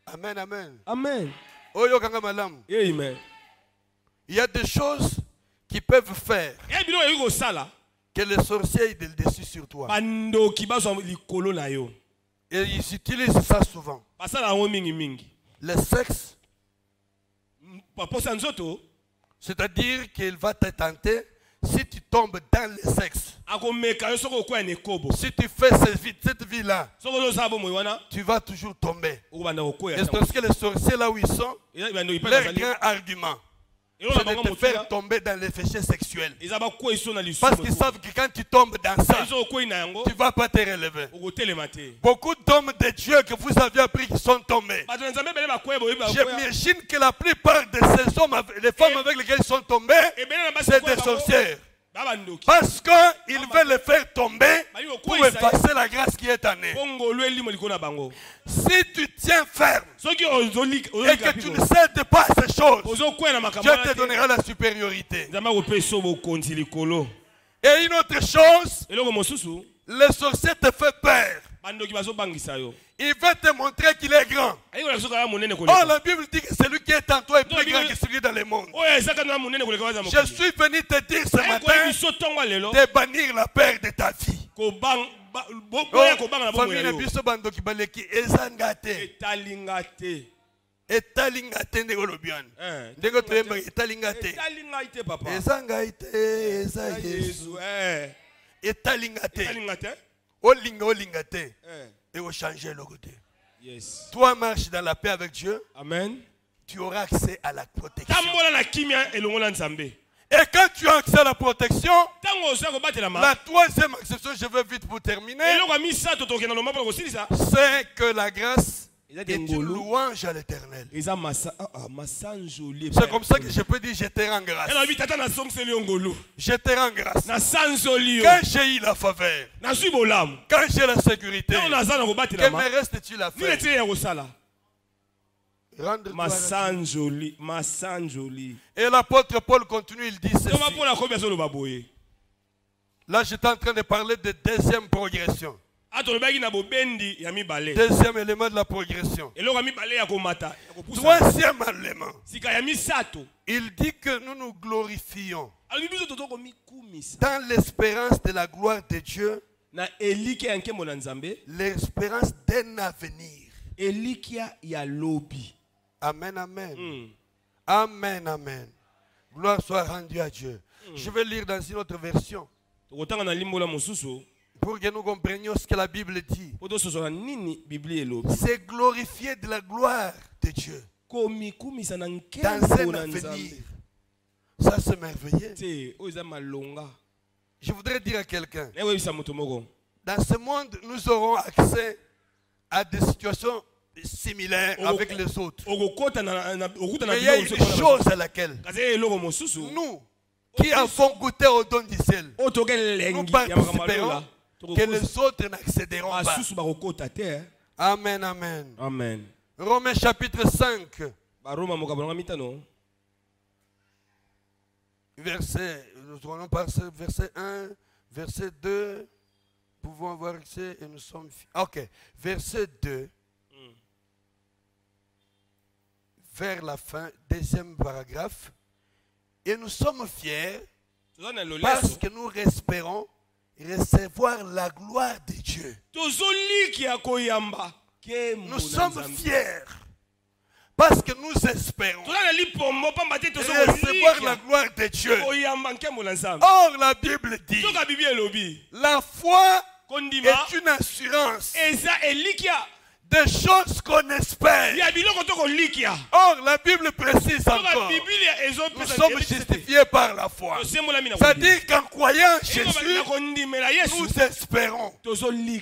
Amen, amen. Amen. Amen. Il y a des choses qui peuvent faire que les sorciers aient le dessus sur toi. Et ils utilisent ça souvent. Le sexe, c'est-à-dire qu'il va te tenter si tu tombes dans le sexe. Si tu fais cette vie-là, tu vas toujours tomber. Et c'est parce que les sorciers, là où ils sont, leur grand argument, c'est de te faire tomber dans les péchés sexuels. Parce qu'ils savent que quand tu tombes dans ça, tu ne vas pas te relever. Beaucoup d'hommes de Dieu que vous avez appris qui sont tombés. J'imagine que la plupart de ces hommes, les femmes avec lesquelles ils sont tombés, c'est des sorcières. Parce qu'ils veulent les faire tomber pour effacer la grâce qui est en eux. Si tu tiens ferme et que tu ne cèdes pas à ces choses, Dieu te donnera la supériorité. Et une autre chose, le sorcier te fait peur. Il veut te montrer qu'il est grand. Oh, la Bible dit que celui qui est en toi est plus grand que celui dans le monde. Je suis venu te dire ce matin de bannir la peur de ta vie. Famille na biso bandoki baleki ezangate. Etalingate ndeko lobian. Ndeko toyemba etalingate. Etalingate papa. Ezangate eza Yesu. Etalingate. Olingate. Et au changer le côté. Yes. Toi marche dans la paix avec Dieu. Amen. Tu auras accès à la protection. Et quand tu as accès à la protection, la troisième exception, je veux vite pour terminer, c'est que la grâce est une louange à l'Éternel. C'est comme ça que je peux dire, je te rends grâce. Je te rends grâce. Quand j'ai eu la faveur, quand j'ai la sécurité, que me reste-t-il à faire? Et l'apôtre Paul continue, il dit ceci. Là, j'étais en train de parler de deuxième progression. Deuxième élément de la progression. Troisième élément. Il dit que nous nous glorifions dans l'espérance de la gloire de Dieu, l'espérance d'un avenir. Amen, amen. Amen, amen. Gloire soit rendue à Dieu. Je vais lire dans une autre version pour que nous comprenions ce que la Bible dit. C'est glorifier de la gloire de Dieu dans un avenir. Ça, c'est merveilleux. Je voudrais dire à quelqu'un, dans ce monde, nous aurons accès à des situations similaires avec les autres. Mais il y a une chose à laquelle nous, qui avons goûté au don du ciel, nous participerons que les autres n'accéderont pas. Amen, amen. Amen. Romains chapitre 5, nous allons par verset 1, verset 2. Pouvons voir accès et nous sommes... Ok, verset 2. Vers la fin, deuxième paragraphe. Et nous sommes fiers parce que nous espérons recevoir la gloire de Dieu. Nous sommes fiers parce que nous espérons recevoir la gloire de Dieu. Or, la Bible dit, la foi est une assurance des choses qu'on espère. Or, la Bible précise encore, nous sommes justifiés par la foi. C'est-à-dire qu'en croyant Jésus, nous espérons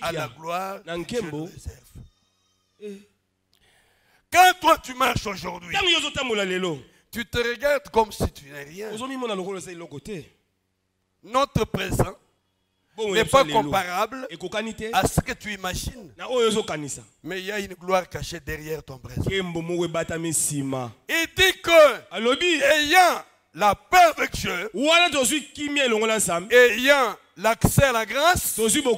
à la gloire que Dieu nous réserve. Quand toi tu marches aujourd'hui, tu te regardes comme si tu n'es rien. Notre présent n'est pas comparable à ce que tu imagines. Mais il y a une gloire cachée derrière ton présent. Il dit que, ayant la paix avec Dieu, ayant l'accès à la grâce, je me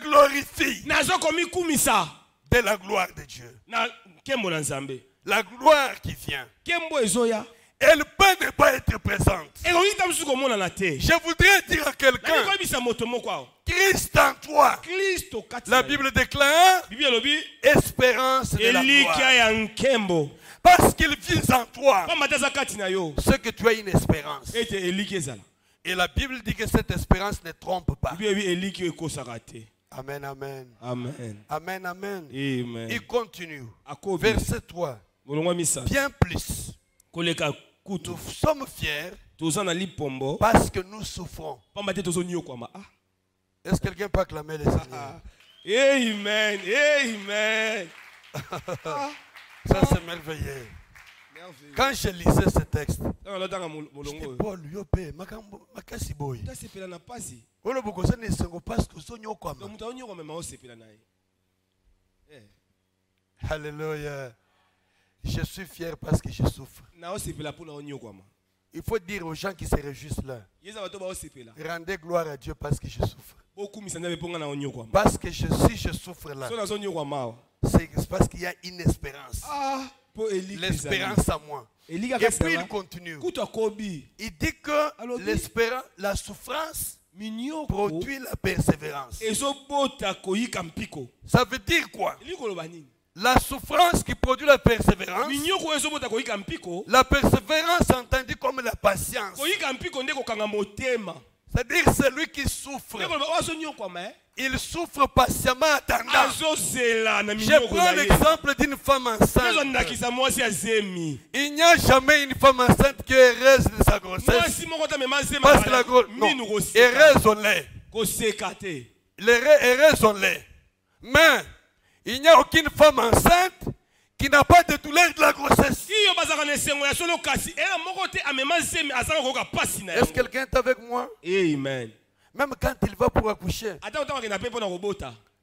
glorifie de la gloire de Dieu. La gloire qui vient. Elle peut ne pas être présente. Je voudrais dire à quelqu'un, Christ en toi. La Bible déclare espérance de la gloire. Parce qu'il vit en toi. Ce que tu as une espérance. Et la Bible dit que cette espérance ne trompe pas. Amen, amen. Amen. Amen, amen. Amen. Il continue. Verset 3. Bien plus. Nous sommes fiers parce que nous souffrons. Est-ce que quelqu'un peut acclamer le Seigneur? Amen. Amen. Ça c'est merveilleux. Quand je lisais ce texte, j'étais Paul, Yopé, Makasi Boy. Alléluia. Je suis fier parce que je souffre. Il faut dire aux gens qui se réjouissent là. Rendez gloire à Dieu parce que je souffre. Parce que si je souffre là, c'est parce qu'il y a une espérance. L'espérance à moi. Et puis il continue. Il dit que la souffrance produit la persévérance. Ça veut dire quoi? La souffrance qui produit la persévérance. La persévérance entendue comme la patience. C'est-à-dire celui qui souffre. Il souffre patiemment attendant. Je prends l'exemple d'une femme enceinte. Il n'y a jamais une femme enceinte qui est heureuse de sa grossesse. Parce que la grossesse, non, heureuse on l'est. Heureuse on l'est. Mais il n'y a aucune femme enceinte qui n'a pas de douleur de la grossesse. Est-ce que quelqu'un est avec moi? Amen. Même quand il va pour accoucher,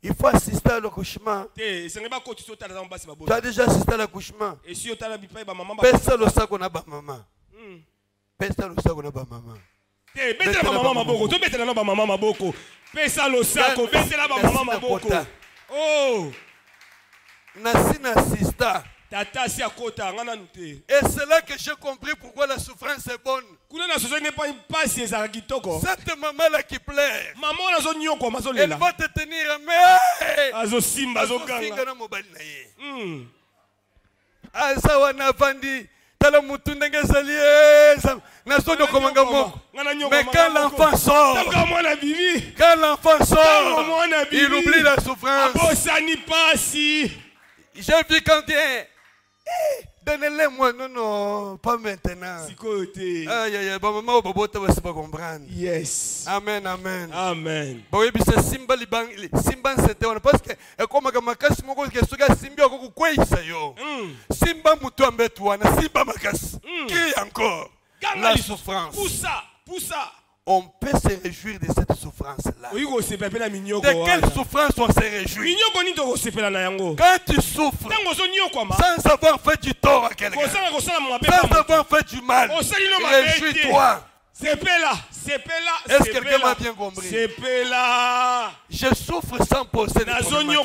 il faut assister à l'accouchement. Tu as déjà assisté à l'accouchement? Pesa le sac on a ba maman. Pesa le sac on a ba maman. Pesa le sac on a ba maman. Oh! Nasi n'assista. Et c'est là que j'ai compris pourquoi la souffrance est bonne. Cette maman-là qui pleure, elle va te tenir, mais quand l'enfant sort, il oublie la souffrance. J'ai vu quand il est... Donnez-les moi, non, pas maintenant. Aïe, aïe, maman, c'est pas comprendre. Yes. Amen, amen. Amen. Bon, oui, c'est Simba, Simba, c'était parce que, comme Makasi, mon que ce Simba, quoi, ça yo. Simba, mouton, toi, Simba, Makasi. Crie encore. La souffrance. Poussa. On peut se réjouir de cette souffrance-là. De quelle souffrance on se réjouit? Quand tu souffres, sans avoir fait du tort à quelqu'un, sans avoir fait du mal, réjouis-toi. Est-ce que quelqu'un m'a bien compris? Je souffre sans poser de problème.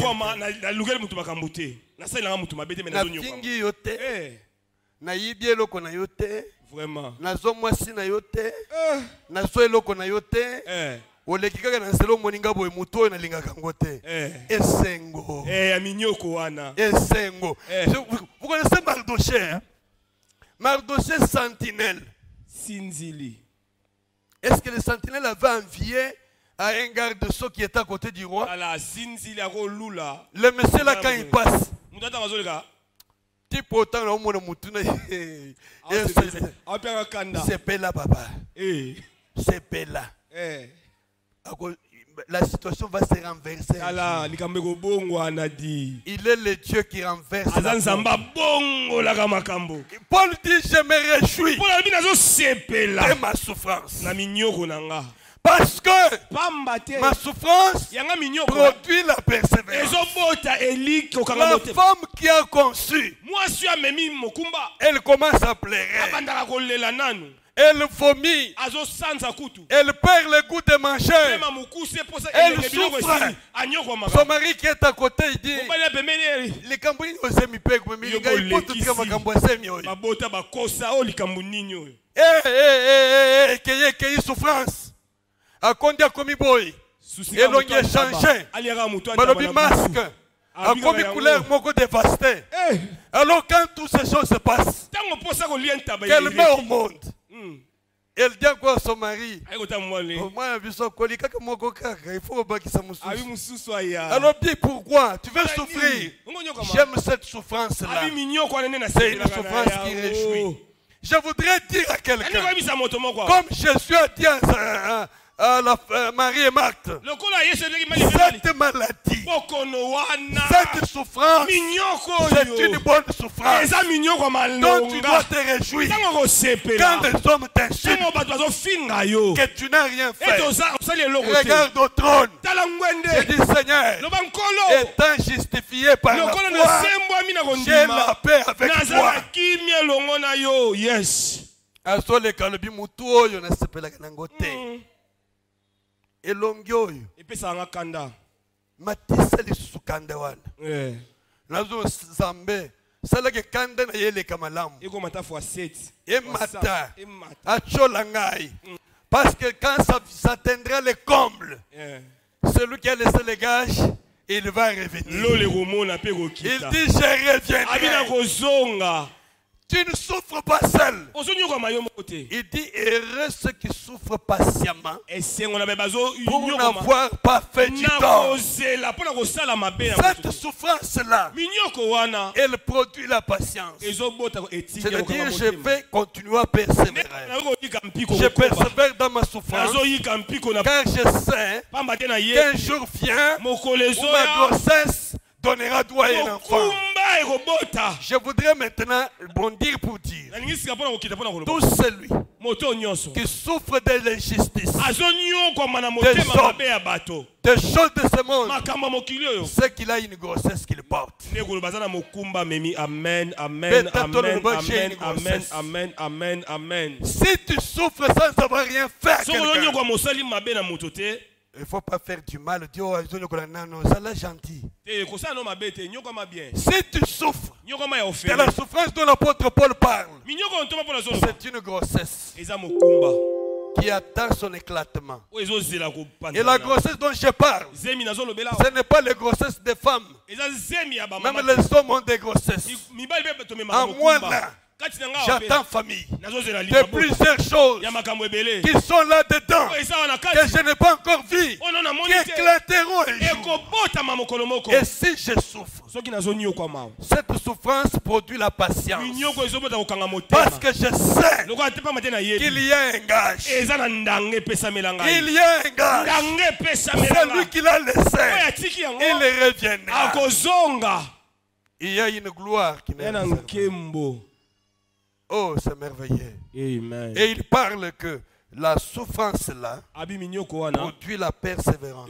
Vraiment. Nazo mwasi na yote. Nazo eloko na yote. Olekikaka na selo moninga boy muto na linga kangote. Esengo. Aminyoko wana. Esengo. Vous connaissez Mardoché, hein? Mardoché sentinelle. Sinzili. Est-ce que le sentinelle avait envié à un garde-sceau qui était à côté du roi? Le monsieur là quand il passe. Pourtant, c'est Pella, papa. C'est Pella. La situation va se renverser. Il est le Dieu qui renverse. Paul dit, je me réjouis de ma souffrance. Parce que ma souffrance produit la persévérance. La femme qui a conçu, elle commence à pleurer. Elle vomit. Elle perd le goût de manger. Elle souffre. Son mari qui est à côté, il dit, les Cambouis ont semi peg, mais il faut tout dire ma Cambouis semi. Qu'il y ait souffrance. A Kondi a commis boy. Et l'on y a changé. Malobi masque. A commis couleur moko dévasté. Alors quand toutes ces choses se passent, qu'elle met au monde. Elle dit quoi à son mari? Moi, il faut que ça me soucie. Alors dis pourquoi? Tu veux souffrir? J'aime cette souffrance-là. C'est une souffrance qui réjouit. Je voudrais dire à quelqu'un, comme Jésus a dit à Marie et Marthe, cette maladie, cette souffrance, c'est une bonne souffrance. Donc tu dois te réjouir quand les hommes t'insultent, que tu n'as rien fait. Regarde au trône. Je dis Seigneur, étant justifié par la foi, j'ai la paix avec toi. Azole kalobi mutu oyo na sepelaka nango te. Elongi oyo. Epesa nga kanda. Matisa lisusu kanda wana. Nazo zambe. Salake kanda na yele kamalamu. Eko mata fois 7. Emata. Achola ngai. Parce que quand ça atteindra les combles, celui qui a laissé les gages, il va revenir. Il dit, je reviendrai. Tu ne souffres pas seul. Il dit, heureux ceux qui souffrent patiemment pour n'avoir pas fait du tort. Cette souffrance-là, elle produit la patience. C'est-à-dire, je vais continuer à persévérer. Je persévère dans ma souffrance car je sais qu'un jour vient où ma grossesse donnera droit à un enfant. Je voudrais maintenant bondir pour dire tout celui qui souffre de l'injustice, des choses de ce monde, c'est qu'il a une grossesse qu'il porte. Amen, amen, amen, amen, amen, amen, amen. Si tu souffres sans avoir rien fait à quelqu'un, il ne faut pas faire du mal. Dieu, ça l'a gentil. Si tu souffres de la souffrance dont l'apôtre Paul parle, c'est une grossesse qui attend son éclatement. Et la grossesse dont je parle, ce n'est pas les grossesses des femmes. Même les hommes ont des grossesses. À moi là, j'attends famille de plusieurs choses qui sont là-dedans que je n'ai pas encore vues, qui éclateront un jour. Et si je souffre, cette souffrance produit la patience. Parce que je sais qu'il y a un gage. Il y a un gage. Celui qui l'a laissé, il reviendra. Il y a une gloire qui n'est pas. Oh, c'est merveilleux. Amen. Et il parle que la souffrance-là produit la persévérance.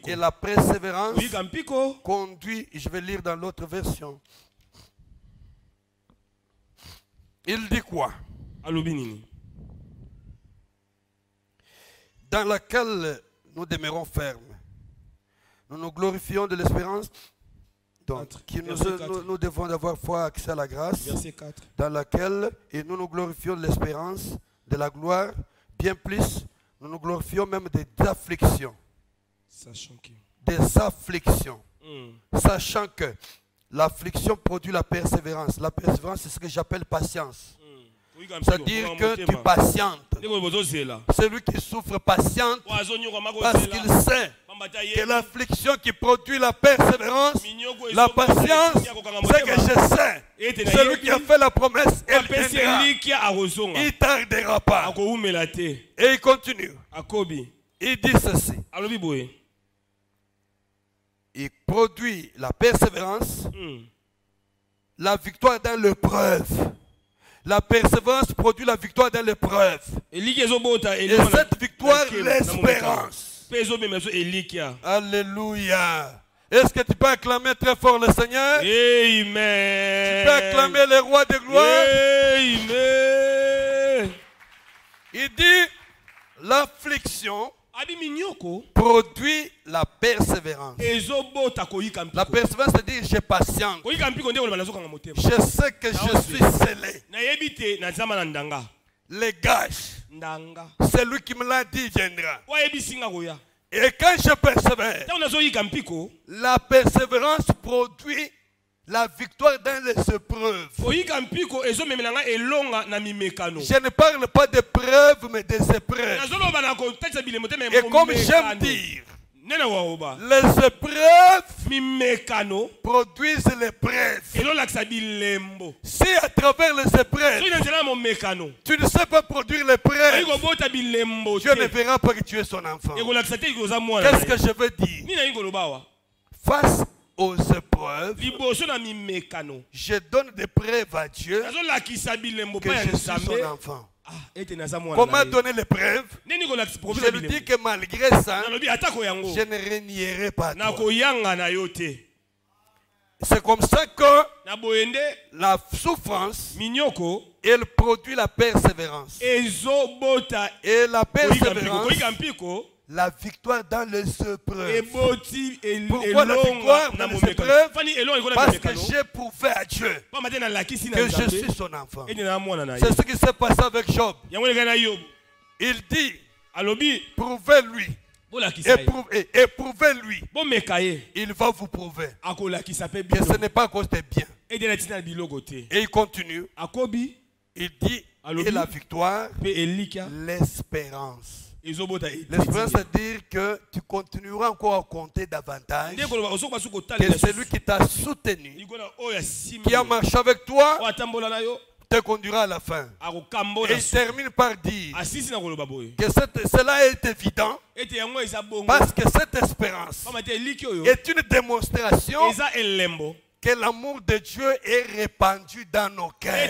Et la persévérance conduit, je vais lire dans l'autre version. Il dit quoi? Dans laquelle nous demeurons fermes. Nous nous glorifions de l'espérance. Donc, nous devons avoir foi, accès à la grâce, dans laquelle et nous nous glorifions de l'espérance, de la gloire, bien plus, nous nous glorifions même des afflictions. Des afflictions. Sachant que l'affliction produit la persévérance. La persévérance, c'est ce que j'appelle patience. C'est-à-dire que tu patientes. Celui qui souffre patiente parce qu'il sait que l'affliction qui produit la persévérance, la patience, c'est que je sais. Celui qui a fait la promesse, il viendra. Il ne tardera pas. Et il continue. Il dit ceci. Il produit la persévérance, la victoire dans l'épreuve. La persévérance produit la victoire dans l'épreuve. Et cette victoire, l'espérance. Alléluia. Est-ce que tu peux acclamer très fort le Seigneur? Amen. Tu peux acclamer le roi de gloire? Amen. Il dit, l'affliction produit la persévérance. La persévérance, c'est-à-dire je patiente. Je sais que je suis scellé. Les gages, celui qui me l'a dit viendra. Et quand je persévère, la persévérance produit la victoire dans les épreuves. Je ne parle pas d'épreuves, mais des épreuves. Et comme j'aime dire, les épreuves produisent l'épreuve. Si à travers les épreuves, tu ne sais pas produire l'épreuve, Dieu ne verra pas que tu es son enfant. Qu'est-ce que je veux dire? Face aux épreuves, je donne des preuves à Dieu que je suis son enfant. Comment donner les preuves? Je lui dis que malgré ça, je ne renierai pas toi. C'est comme ça que la souffrance, elle produit la persévérance. Et la persévérance, la victoire dans les épreuves. Pourquoi la victoire dans les épreuves? Parce que j'ai prouvé à Dieu que je suis son enfant. C'est ce qui s'est passé avec Job. Il dit, prouvez-lui. Éprouvez-lui. Il va vous prouver que ce n'est pas à cause des biens. Et il continue. Il dit, et la victoire, l'espérance. L'espérance, c'est-à-dire que tu continueras encore à compter davantage que celui qui t'a soutenu, qui a marché avec toi, te conduira à la fin. Et il termine par dire que cela est évident parce que cette espérance est une démonstration que l'amour de Dieu est répandu dans nos cœurs.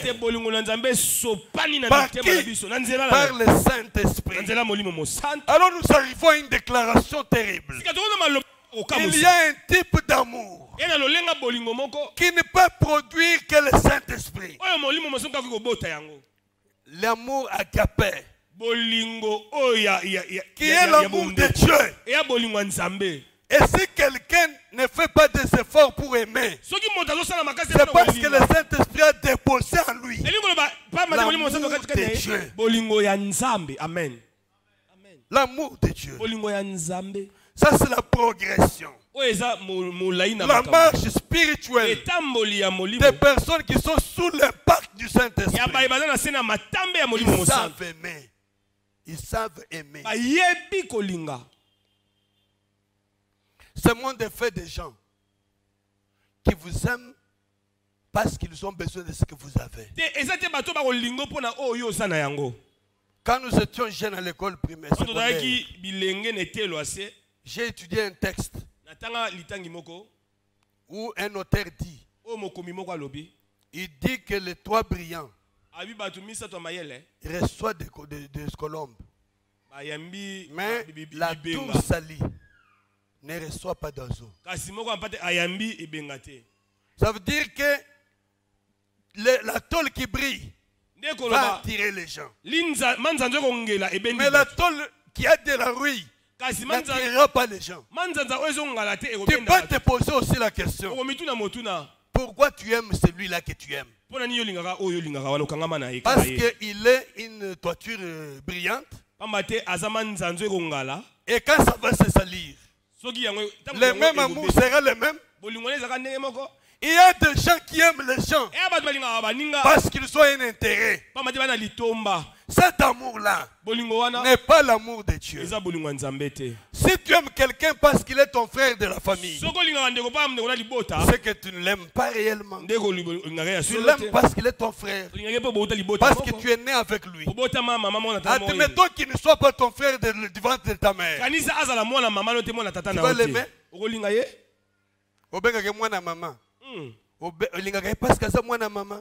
Par qui? Par le Saint-Esprit. Alors nous arrivons à une déclaration terrible. Il y a un type d'amour qui ne peut produire que le Saint-Esprit. L'amour agapé, qui est l'amour de Dieu. Et si quelqu'un ne fait pas des efforts pour aimer, c'est parce que le Saint-Esprit a déposé en lui l'amour de Dieu. Amen. L'amour de Dieu. Ça, c'est la progression. La marche spirituelle des personnes qui sont sous l'impact du Saint-Esprit. Ils savent aimer. Ils savent aimer. Ce monde est fait des gens qui vous aiment parce qu'ils ont besoin de ce que vous avez. Quand nous étions jeunes à l'école primaire, j'ai étudié un texte où un auteur dit, il dit que les toits brillants reçoivent des colombes, mais la tour salie ne reçoit pas d'oiseaux. Ça veut dire que la tôle qui brille va attirer les gens. Mais la tôle qui a de la rouille n'attirera pas les gens. Tu peux te poser aussi la question. Pourquoi tu aimes celui-là que tu aimes? Parce qu'il est une toiture brillante. Et quand ça va se salir, le même amour sera le même. Il y a des gens qui aiment les gens parce qu'ils ont un intérêt. Cet amour-là n'est pas l'amour de Dieu. Si tu aimes quelqu'un parce qu'il est ton frère de la famille, c'est que tu ne l'aimes pas réellement. Tu l'aimes parce qu'il est ton frère, parce que tu es né avec lui. Admettons qu'il ne soit pas ton frère du ventre de ta mère. Tu vas l'aimer? Parce que c'est moi na maman.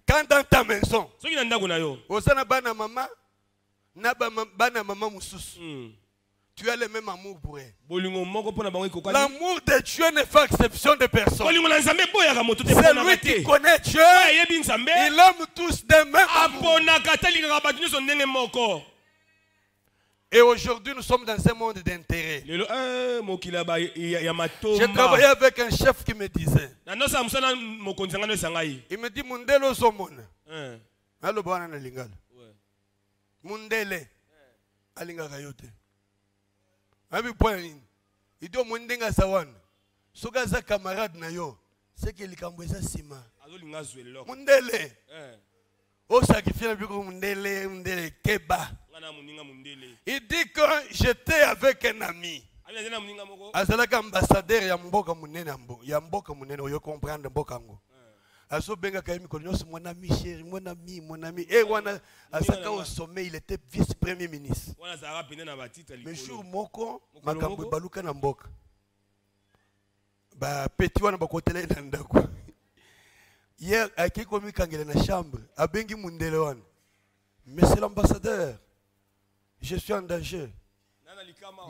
Quand dans ta maison, tu as le même amour pour elle. L'amour de Dieu ne fait exception de personne. C'est lui qui connaît Dieu. Il aime tous des mêmes amours. Et aujourd'hui, nous sommes dans un monde d'intérêt. J'ai travaillé avec un chef qui me disait, il me dit, Mundele Zomona. Allo bwana na lingala. Mundele. Alinga kayote. Abi point nini? Il dit Mundenga sawana. Soka za camarade na yo. C'est que likambweza sima. Mundele. O sacrifier na biko Mundele keba. Il dit que j'étais avec un ami. Azalaka ambassadeur ya mboka munene ya mboka munene oyo comprendre mboka ngo. Aso benga kaimi konyoso mon ami chéri, mon ami. Et wana asaka au sommet, il était vice-premier ministre. Mais jour moko makambo baluka na mboka. Ba petit wana bakotela na ndako. Hier akiko mikangela na chambre, abengi Mundele wana. Monsieur l'ambassadeur, je suis en danger.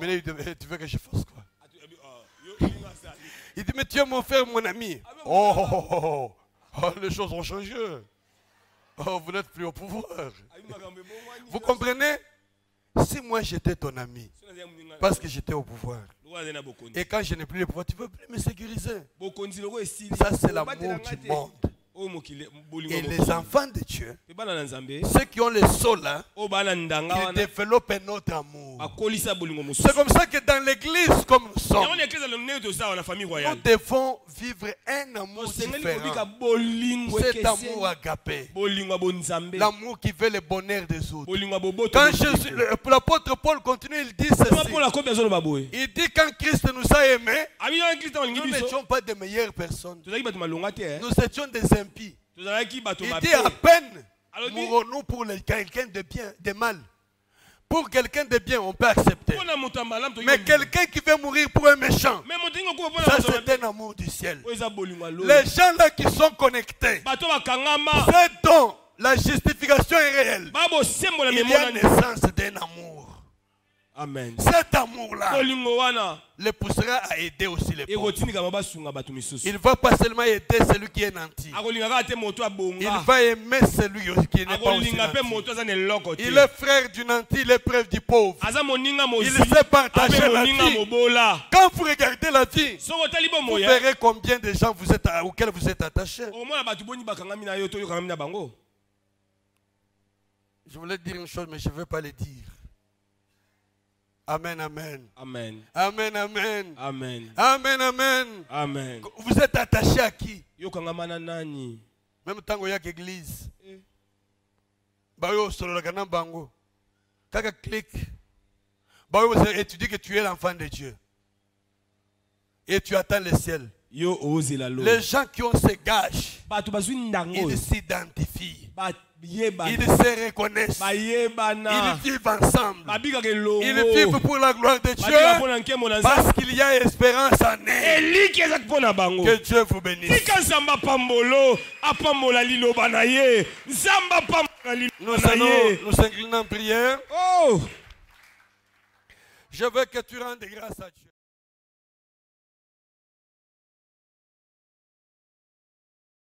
Mais tu veux que je fasse quoi? Il dit, mais tu es mon frère, mon ami. Oh, les choses ont changé. Oh, vous n'êtes plus au pouvoir. Vous comprenez? Si moi j'étais ton ami, parce que j'étais au pouvoir, et quand je n'ai plus le pouvoir, tu ne peux plus me sécuriser. Ça, c'est l'amour du monde. Et les enfants de Dieu, ceux qui ont le sol là, ils développent un autre amour. C'est comme ça que dans l'église comme nous sommes, nous devons vivre un amour différent. Cet amour agapé, l'amour qui veut le bonheur des autres. Quand l'apôtre Paul continue, il dit ceci. Il dit quand Christ nous a aimés, nous n'étions pas des meilleures personnes. Nous étions des impies. Il dit à peine mourons-nous pour quelqu'un de bien, de mal. Pour quelqu'un de bien, on peut accepter. Mais quelqu'un qui veut mourir pour un méchant, ça c'est un amour du ciel. Les gens là qui sont connectés, c'est dont la justification est réelle. Il y a naissance d'un amour. Amen. Cet amour-là le poussera à aider aussi les pauvres. Il ne va pas seulement aider celui qui est nanti. Il va aimer celui qui n'est pas aussi nanti. Il est frère du nanti, il est frère du pauvre. Il sait partager la vie. Quand vous regardez la vie, vous verrez combien de gens auxquels vous êtes attachés. Je voulais dire une chose, mais je ne veux pas le dire. Amen, amen. Amen. Amen, amen. Amen. Amen, amen. Amen. Vous êtes attaché à qui? Même temps qu'il y a l'église. Bayo solo la gana bango. Kaka clique. Bayo et tu dis que tu es l'enfant de Dieu. Et tu attends le ciel. Les gens qui ont ces gages, ils s'identifient. Ils se reconnaissent. Ils vivent ensemble. Ils vivent pour la gloire de Dieu. Parce qu'il y a espérance en eux. Que Dieu vous bénisse. Nous inclinons en prière. Je veux que tu rendes grâce à Dieu.